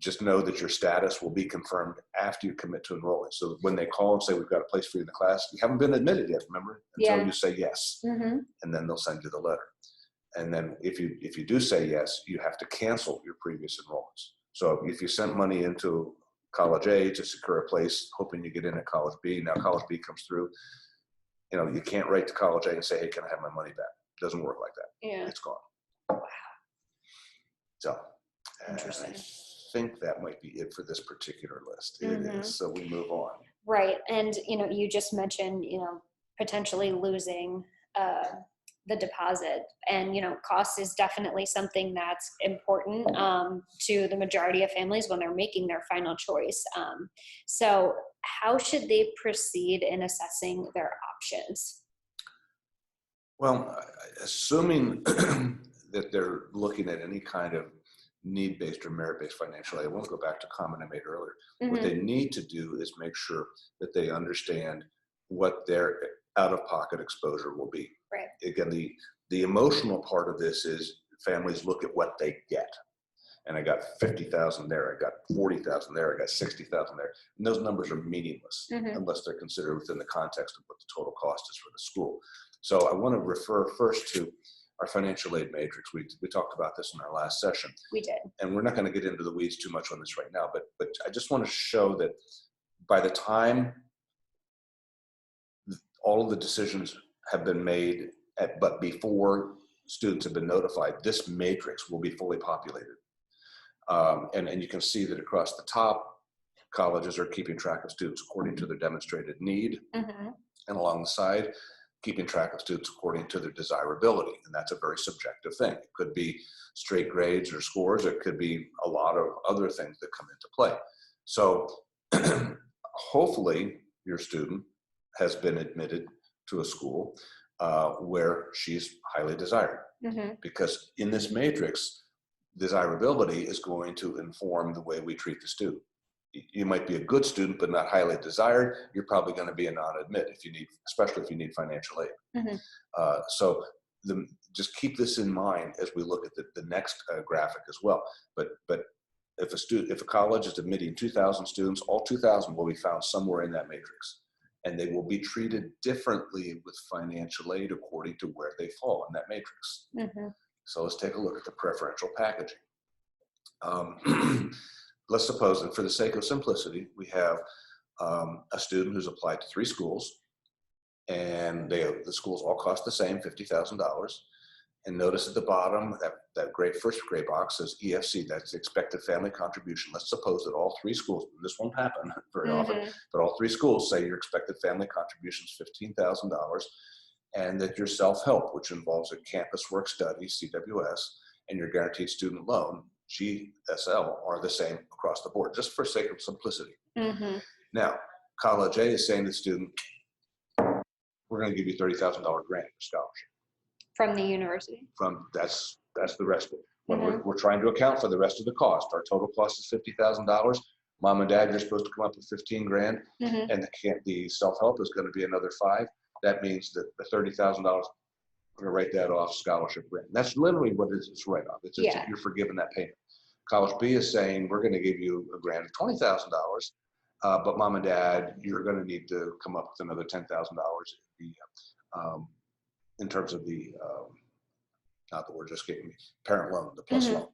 Just know that your status will be confirmed after you commit to enrolling. So when they call and say, we've got a place for you in the class, you haven't been admitted yet, remember? Until you say yes. And then they'll send you the letter. And then if you do say yes, you have to cancel your previous enrollments. So if you sent money into college A to secure a place, hoping you get in at college B, now college B comes through, you can't write to college A and say, hey, can I have my money back? It doesn't work like that. Yeah. It's gone. Wow. So interesting. I think that might be it for this particular list. It is. So we move on. Right. And, you just mentioned, potentially losing the deposit, and, cost is definitely something that's important to the majority of families when they're making their final choice. So how should they proceed in assessing their options? Well, assuming that they're looking at any kind of need-based or merit-based financial aid, I won't go back to a comment I made earlier. What they need to do is make sure that they understand what their out-of-pocket exposure will be. Right. Again, the emotional part of this is families look at what they get. And I got 50,000 there, I got 40,000 there, I got 60,000 there. And those numbers are meaningless unless they're considered within the context of what the total cost is for the school. So I want to refer first to our financial aid matrix. We talked about this in our last session. We did. And we're not going to get into the weeds too much on this right now, but I just want to show that by the time all of the decisions have been made, but before students have been notified, this matrix will be fully populated. And you can see that across the top, colleges are keeping track of students according to their demonstrated need, and along the side, keeping track of students according to their desirability. And that's a very subjective thing. It could be straight grades or scores. It could be a lot of other things that come into play. So hopefully your student has been admitted to a school where she's highly desired. Because in this matrix, desirability is going to inform the way we treat the student. you might be a good student, but not highly desired, you're probably going to be a non-admit if you need, especially if you need financial aid. So just keep this in mind as we look at the next graphic as well. But if a college is admitting 2,000 students, all 2,000 will be found somewhere in that matrix, and they will be treated differently with financial aid according to where they fall in that matrix. So let's take a look at the preferential packaging. Let's suppose, and for the sake of simplicity, we have a student who's applied to 3 schools, and the schools all cost the same, $50,000. And notice at the bottom, that first gray box says EFC, that's expected family contribution. Let's suppose that all 3 schools, this won't happen very often, but all 3 schools say your expected family contribution is $15,000, and that your self-help, which involves a campus work study, CWS, and your guaranteed student loan, GSL, are the same across the board, just for sake of simplicity. Now, College A is saying to the student, we're going to give you $30,000 grant for scholarship. From the university. That's the rest of it. When we're trying to account for the rest of the cost, our total cost is $50,000. Mom and dad, you're supposed to come up with 15 grand, and the self-help is going to be another 5. That means that the $30,000, we're going to write that off scholarship grant. That's literally what it is. It's write off. It's you're forgiven that payment. College B is saying we're going to give you a grant of $20,000, but mom and dad, you're going to need to come up with another $10,000 in terms of the not the word just gave me, parent loan, the plus loan.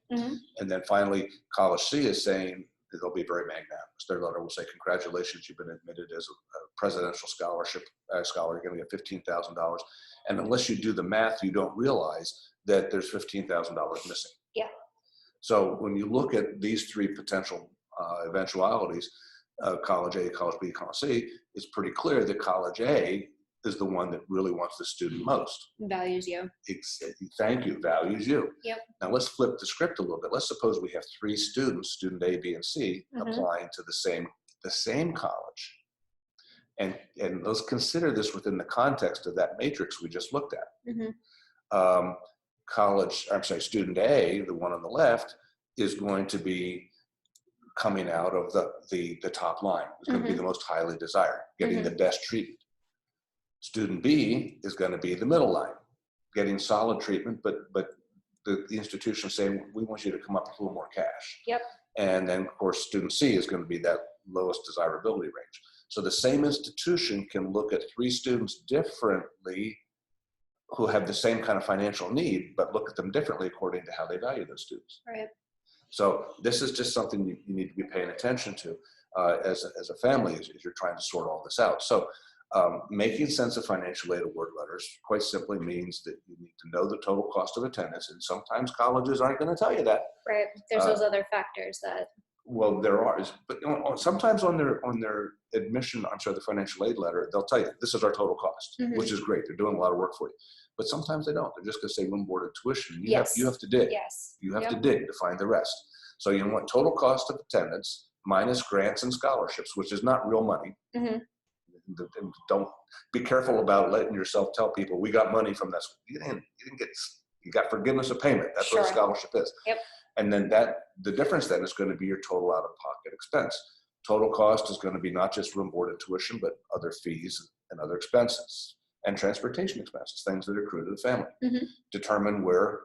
And then finally, College C is saying they'll be very magnanimous. Their letter will say, congratulations, you've been admitted as a presidential scholarship scholar. You're going to get $15,000. And unless you do the math, you don't realize that there's $15,000 missing. So when you look at these 3 potential eventualities, College A, College B, College C, it's pretty clear that College A is the one that really wants the student most. Values you. Thank you, values you. Now let's flip the script a little bit. Let's suppose we have 3 students, student A, B, and C, applying to the same college. And let's consider this within the context of that matrix we just looked at. Student A, the one on the left, is going to be coming out of the top line. It's going to be the most highly desired, getting the best treatment. Student B is going to be the middle line, getting solid treatment, but the institution saying, we want you to come up with a little more cash. And then, of course, student C is going to be that lowest desirability range. So the same institution can look at 3 students differently who have the same kind of financial need, but look at them differently according to how they value those students. So this is just something you need to be paying attention to as a family as you're trying to sort all this out. So making sense of financial aid award letters quite simply means that you need to know the total cost of attendance, and sometimes colleges aren't going to tell you that. There's those other factors that. Well, there are, but sometimes on their admission, the financial aid letter, they'll tell you this is our total cost, which is great. They're doing a lot of work for you. But sometimes they don't. They're just going to say room, board, and tuition. You have to dig. You have to dig to find the rest. So you want total cost of attendance minus grants and scholarships, which is not real money. Don't be careful about letting yourself tell people we got money from this. You didn't get. You got forgiveness of payment. That's what a scholarship is. And then the difference then is going to be your total out-of-pocket expense. Total cost is going to be not just room, board, and tuition, but other fees and other expenses and transportation expenses, things that accrue to the family. Determine where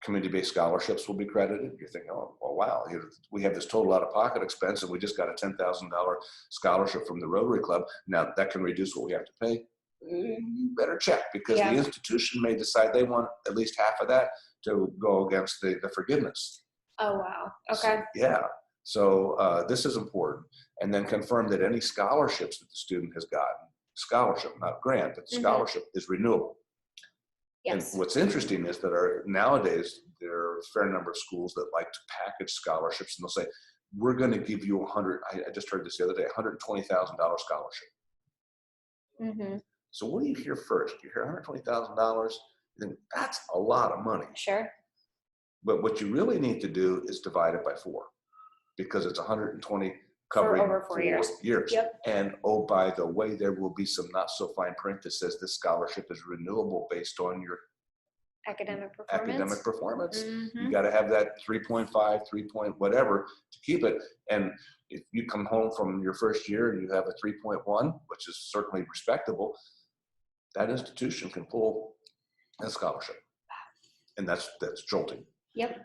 community-based scholarships will be credited. You're thinking, oh, well, wow, we have this total out-of-pocket expense, and we just got a $10,000 scholarship from the Rotary Club. Now that can reduce what we have to pay. You better check, because the institution may decide they want at least half of that to go against the forgiveness. Oh, wow. Okay. So this is important. And then confirm that any scholarships that the student has gotten, scholarship, not grant, but scholarship, is renewable. And what's interesting is that nowadays there are a fair number of schools that like to package scholarships, and they'll say, we're going to give you I just heard this the other day, $120,000 scholarship. So what do you hear first? You hear $120,000, then that's a lot of money. But what you really need to do is divide it by 4, because it's 120 covering over 4 years. And oh, by the way, there will be some not so fine print that says this scholarship is renewable based on your Academic performance. Academic performance. Mm-hmm. You got to have that 3.5, 3 point whatever to keep it. And if you come home from your first year and you have a 3.1, which is certainly respectable, that institution can pull a scholarship, and that's jolting. Yep.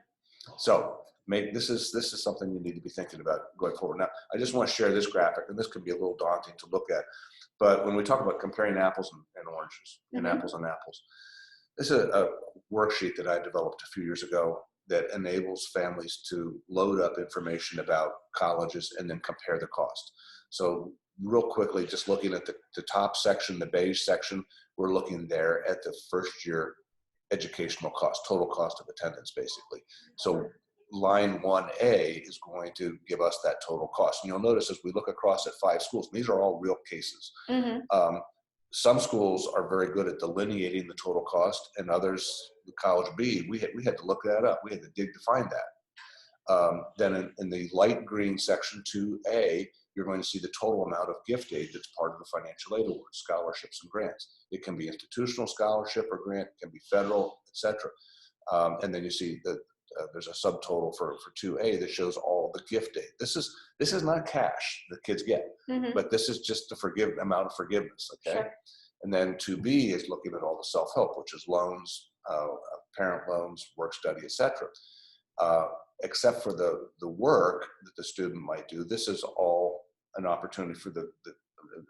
So this is something you need to be thinking about going forward. Now, I just want to share this graphic, and this can be a little daunting to look at, but when we talk about comparing apples and oranges, and apples and apples, this is a worksheet that I developed a few years ago that enables families to load up information about colleges and then compare the cost. So real quickly, just looking at the top section, the beige section, we're looking there at the first year educational cost, total cost of attendance, basically. So line 1A is going to give us that total cost. And you'll notice as we look across at 5 schools, these are all real cases. Some schools are very good at delineating the total cost, and others, the College B, we had to look that up. We had to dig to find that. Then in the light green section 2A, you're going to see the total amount of gift aid that's part of the financial aid award, scholarships and grants. It can be institutional scholarship or grant, it can be federal, etc. And then you see that there's a subtotal for 2A that shows all the gift aid. This is not cash that kids get, but this is just the amount of forgiveness, okay? Sure. And then 2B is looking at all the self-help, which is loans, parent loans, work study, etc. Except for the work that the student might do, this is all an opportunity for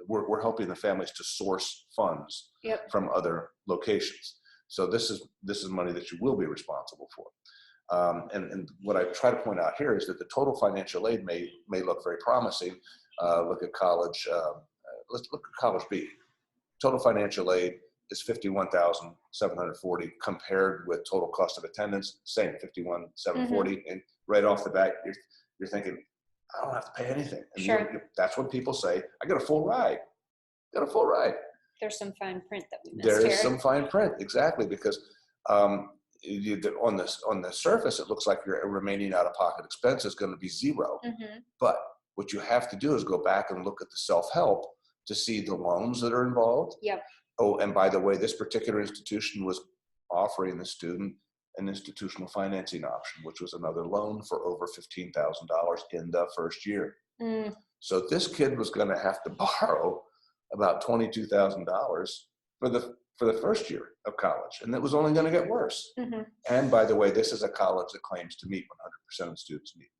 we're helping the families to source funds from other locations. So this is money that you will be responsible for. And what I try to point out here is that the total financial aid may look very promising. Look at college. Let's look at College B. Total financial aid is $51,740 compared with total cost of attendance, same $51,740, and right off the bat you're thinking, I don't have to pay anything. And sure. That's when people say, I got a full ride. Got a full ride. There's some fine print that we missed There is here. some fine print, exactly, because on the surface it looks like your remaining out-of-pocket expense is going to be zero. But what you have to do is go back and look at the self-help to see the loans that are involved. Yep. Oh, and by the way, this particular institution was offering the student an institutional financing option, which was another loan for over $15,000 in the first year. So this kid was going to have to borrow about $22,000 for the first year of college, and it was only going to get worse. And by the way, this is a college that claims to meet 100% of the students' needs,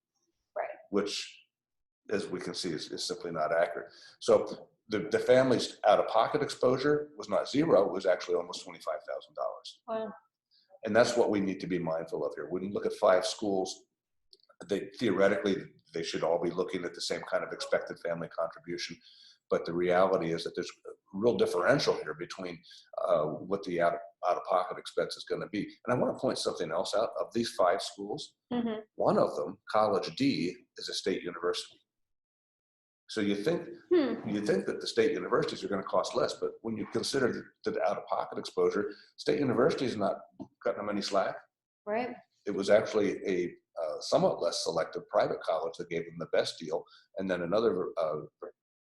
right? Which, as we can see, is simply not accurate. So the family's out-of-pocket exposure was not zero; it was actually almost $25,000. Wow. And that's what we need to be mindful of here. When you look at 5 schools, theoretically they should all be looking at the same kind of expected family contribution, but the reality is that there's a real differential here between what the out-of-pocket expense is going to be. And I want to point something else out. Of these 5 schools, one of them, College D, is a state university. So you think that the state universities are going to cost less, but when you consider the out-of-pocket exposure, state universities not cutting them any slack. Right. It was actually a somewhat less selective private college that gave them the best deal, and then another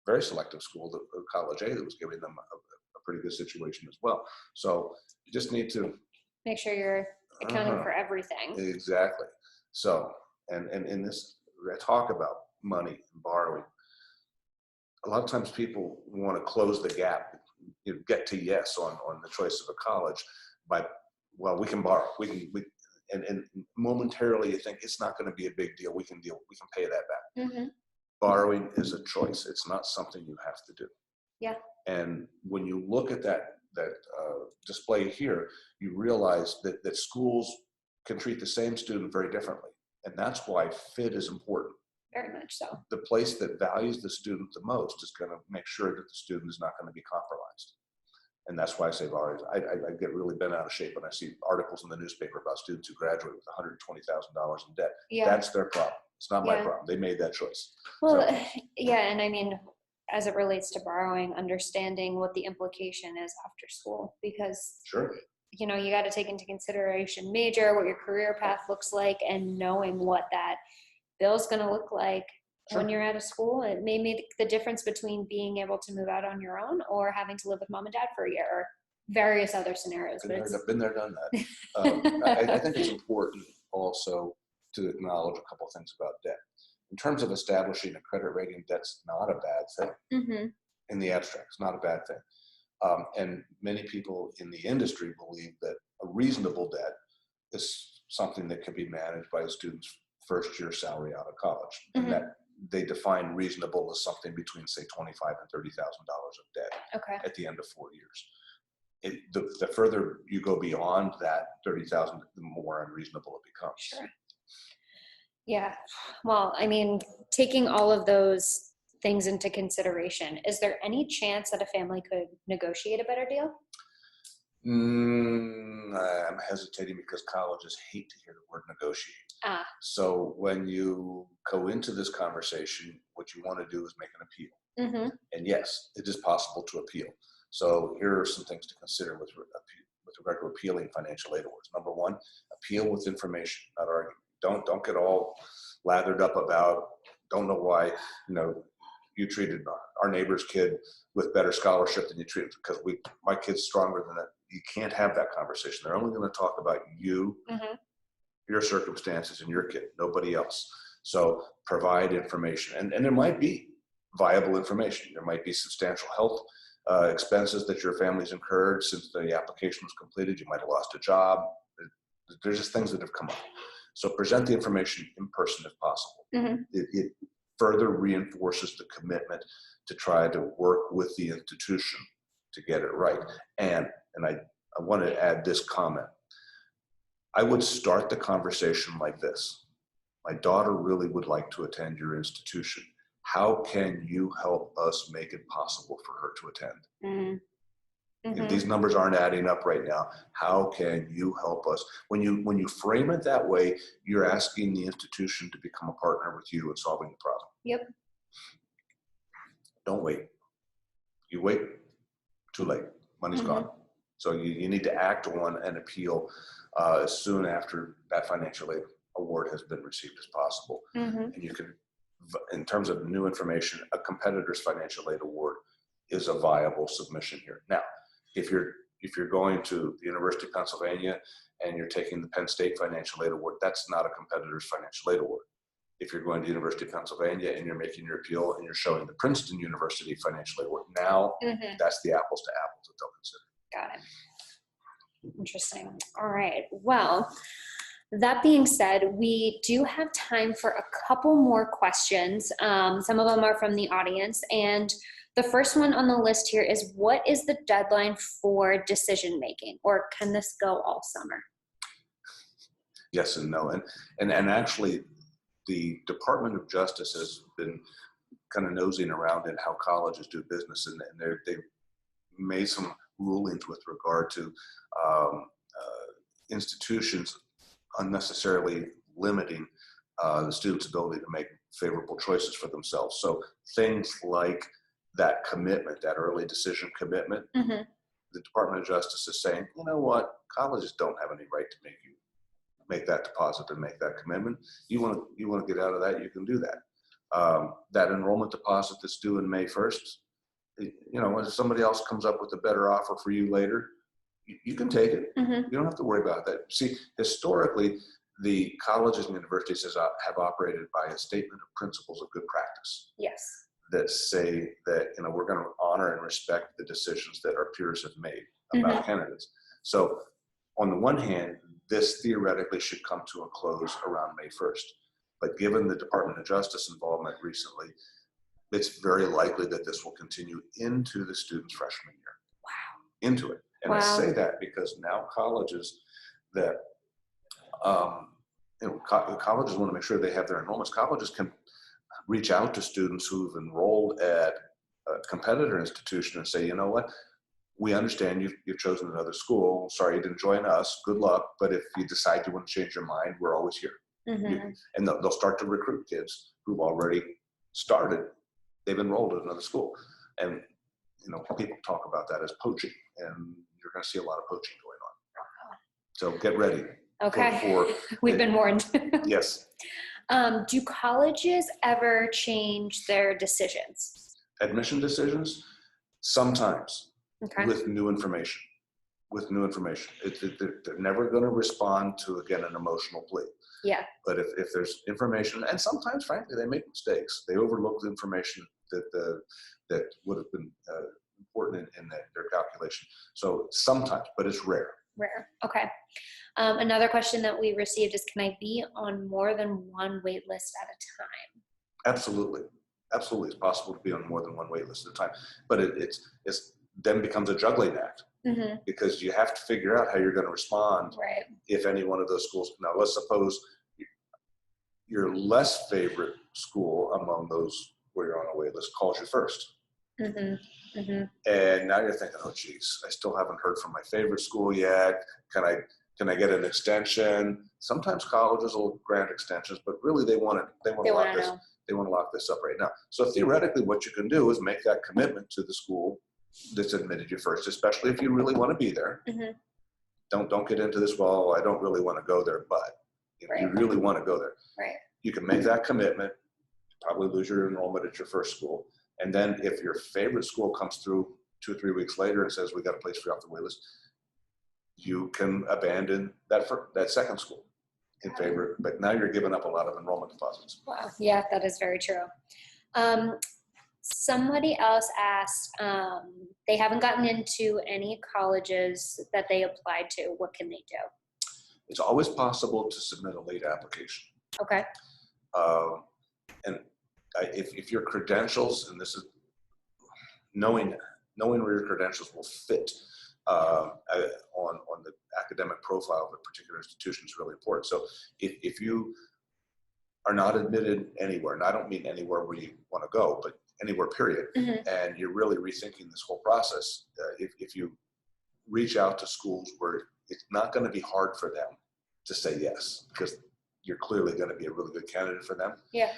very selective school, College A, that was giving them a pretty good situation as well. So you just need to make sure you're accounting for everything. Exactly. So, and in this, I talk about money and borrowing. A lot of times people want to close the gap, get to yes on the choice of a college by, well, we can borrow, and momentarily you think it's not going to be a big deal. We can pay that back. Borrowing is a choice. It's not something you have to do. Yeah. And when you look at that display here, you realize that schools can treat the same student very differently. And that's why fit is important. Very much so. The place that values the student the most is going to make sure that the student is not going to be compromised. And that's why I say, I get really bent out of shape when I see articles in the newspaper about students who graduate with $120,000 in debt. Yeah. That's their problem. It's not my problem. They made that choice. Well, yeah, and I mean, as it relates to borrowing, understanding what the implication is after school, because sure, you got to take into consideration major, what your career path looks like, and knowing what that bill's going to look like when you're out of school. It may make the difference between being able to move out on your own or having to live with mom and dad for a year, or various other scenarios. Been there, done that. I think it's important also to acknowledge a couple of things about debt. In terms of establishing a credit rating, that's not a bad thing. In the abstract, it's not a bad thing. And many people in the industry believe that a reasonable debt is something that can be managed by a student's first year salary out of college. And that they define reasonable as something between, say, $25,000 and $30,000 of debt at the end of 4 years. The further you go beyond that 30,000, the more unreasonable it becomes. Sure. Yeah. Well, I mean, taking all of those things into consideration, is there any chance that a family could negotiate a better deal? I'm hesitating because colleges hate to hear the word negotiate. So when you go into this conversation, what you want to do is make an appeal. And yes, it is possible to appeal. So here are some things to consider with regard to appealing financial aid awards. Number one, appeal with information, not argument. Don't get all lathered up about, don't know why, you treated our neighbor's kid with better scholarship than you treated, because my kid's stronger than that. You can't have that conversation. They're only going to talk about you, your circumstances, and your kid, nobody else. So provide information. And there might be viable information. There might be substantial health expenses that your family's incurred since the application was completed. You might have lost a job. There's just things that have come up. So present the information in person if possible. It further reinforces the commitment to try to work with the institution to get it right. And I want to add this comment. I would start the conversation like this. My daughter really would like to attend your institution. How can you help us make it possible for her to attend? If these numbers aren't adding up right now, how can you help us? When you frame it that way, you're asking the institution to become a partner with you in solving the problem. Yep. Don't wait. You wait, too late. Money's gone. So you need to act on an appeal as soon after that financial aid award has been received as possible. And you can, in terms of new information, a competitor's financial aid award is a viable submission here. Now, if you're going to the University of Pennsylvania and you're taking the Penn State financial aid award, that's not a competitor's financial aid award. If you're going to the University of Pennsylvania and you're making your appeal and you're showing the Princeton University financial aid award, now that's the apples to apples that they'll consider. Got it. Interesting. All right. Well, that being said, we do have time for a couple more questions. Some of them are from the audience, and the first one on the list here is, what is the deadline for decision making, or can this go all summer? Yes and no. And actually, the Department of Justice has been kind of nosing around in how colleges do business, and they've made some rulings with regard to institutions unnecessarily limiting the student's ability to make favorable choices for themselves. So things like that commitment, that early decision commitment, the Department of Justice is saying, you know what, colleges don't have any right to make that deposit and make that commitment. You want to get out of that, you can do that. That enrollment deposit that's due in May 1st, if somebody else comes up with a better offer for you later, you can take it. You don't have to worry about that. See, historically, the colleges and universities have operated by a statement of principles of good practice. Yes. That say that, we're going to honor and respect the decisions that our peers have made about candidates. So on the one hand, this theoretically should come to a close around May 1st. But given the Department of Justice involvement recently, it's very likely that this will continue into the student's freshman year. Wow. Into it. And I say that because now colleges that, colleges want to make sure they have their enrollments. Colleges can reach out to students who've enrolled at a competitor institution and say, you know what, we understand you've chosen another school. Sorry you didn't join us. Good luck. But if you decide you want to change your mind, we're always here. And they'll start to recruit kids who've already started. They've enrolled at another school. And, people talk about that as poaching. And you're going to see a lot of poaching going on. So get ready. Okay. We've been warned. Yes. Do colleges ever change their decisions? Admission decisions? Sometimes. With new information. with new information. They're never going to respond to, again, an emotional plea. Yeah. But if there's information, and sometimes, frankly, they make mistakes. They overlook the information that would have been important in their calculation. So sometimes, but it's rare. Rare. Okay. Another question that we received is, can I be on more than one wait list at a time? Absolutely. Absolutely. It's possible to be on more than one wait list at a time. But it's then becomes a juggling act, because you have to figure out how you're going to respond if any one of those schools. Now, let's suppose your less favorite school among those where you're on a wait list calls you first. And now you're thinking, oh, geez, I still haven't heard from my favorite school yet. Can I get an extension? Sometimes colleges will grant extensions, but really they want to lock this up right now. So theoretically, what you can do is make that commitment to the school that's admitted you first, especially if you really want to be there. Don't get into this, well, I don't really want to go there, but you really want to go there. You can make that commitment, probably lose your enrollment at your first school. And then if your favorite school comes through 2 or 3 weeks later and says, we got a place for you off the wait list, you can abandon that second school in favor, but now you're giving up a lot of enrollment deposits. Wow. Yeah, that is very true. Somebody else asked, they haven't gotten into any colleges that they applied to. What can they do? It's always possible to submit a late application. Okay. And if your credentials, and this is knowing where your credentials will fit on the academic profile of a particular institution is really important. So if you are not admitted anywhere, and I don't mean anywhere where you want to go, but anywhere, period, and you're really rethinking this whole process, if you reach out to schools where it's not going to be hard for them to say yes, because you're clearly going to be a really good candidate for them. Yeah.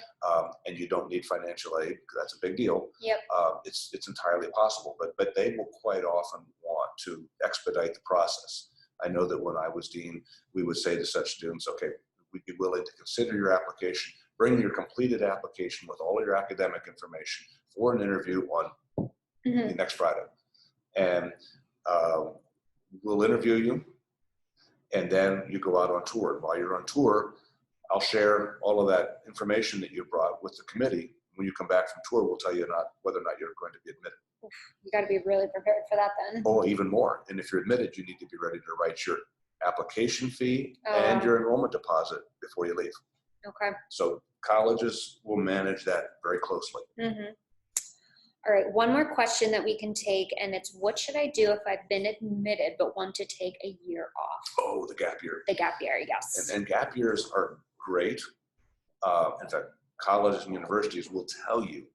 And you don't need financial aid, because that's a big deal. Yep. It's entirely possible, but they will quite often want to expedite the process. I know that when I was dean, we would say to such students, okay, we'd be willing to consider your application, bring your completed application with all your academic information for an interview on the next Friday. And we'll interview you, and then you go out on tour. And while you're on tour, I'll share all of that information that you brought with the committee. When you come back from tour, we'll tell you whether or not you're going to be admitted. You got to be really prepared for that then. Oh, even more. And if you're admitted, you need to be ready to write your application fee and your enrollment deposit before you leave. Okay. So colleges will manage that very closely. All right, one more question that we can take, and it's, what should I do if I've been admitted but want to take a year off? Oh, the gap year. The gap year, yes. And gap years are great. In fact, colleges and universities will tell you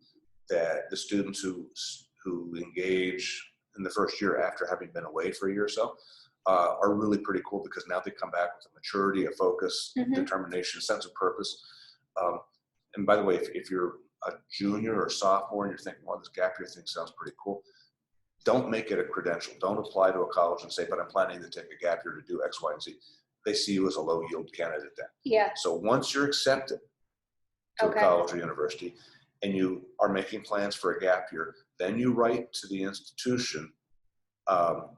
that the students who engage in the first year after having been away for a year or so are really pretty cool, because now they come back with a maturity, a focus, determination, a sense of purpose. And by the way, if you're a junior or sophomore and you're thinking, well, this gap year thing sounds pretty cool, don't make it a credential. Don't apply to a college and say, but I'm planning to take a gap year to do X, Y, and Z. They see you as a low yield candidate then. Yeah. So once you're accepted to a college or university and you are making plans for a gap year, then you write to the institution. I'm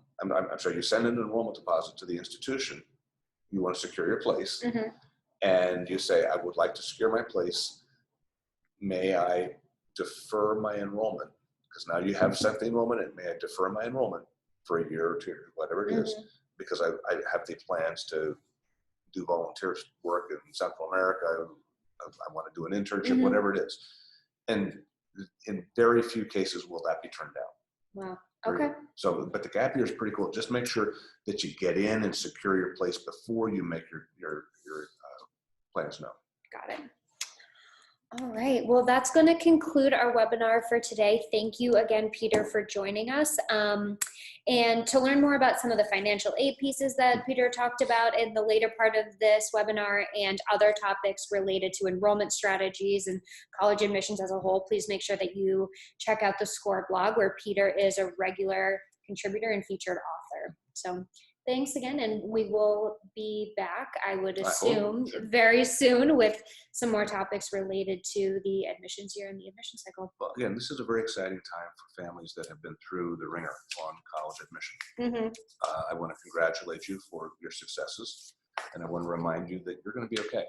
sorry, you send an enrollment deposit to the institution. You want to secure your place. And you say, I would like to secure my place. May I defer my enrollment? Because now you have sent the enrollment in. May I defer my enrollment for a year or two, whatever it is, because I have the plans to do volunteer work in Central America. I want to do an internship, whatever it is. And in very few cases will that be turned down. Wow. Okay. So, but the gap year is pretty cool. Just make sure that you get in and secure your place before you make your plans known. Got it. All right, well, that's going to conclude our webinar for today. Thank you again, Peter, for joining us. And to learn more about some of the financial aid pieces that Peter talked about in the later part of this webinar and other topics related to enrollment strategies and college admissions as a whole, please make sure that you check out the Scoir blog, where Peter is a regular contributor and featured author. So thanks again, and we will be back, I would I hope. assume, Sure. very soon with some more topics related to the admissions year and the admission cycle. Well, again, this is a very exciting time for families that have been through the ringer on college admission. I want to congratulate you for your successes, and I want to remind you that you're going to be okay.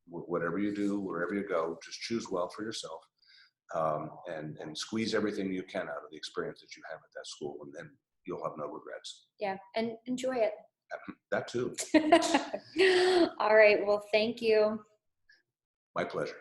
Whatever you do, wherever you go, just choose well for yourself, and squeeze everything you can out of the experience that you have at that school, and then you'll have no regrets. Yeah, and enjoy it. That too. All right, well, thank you. My pleasure.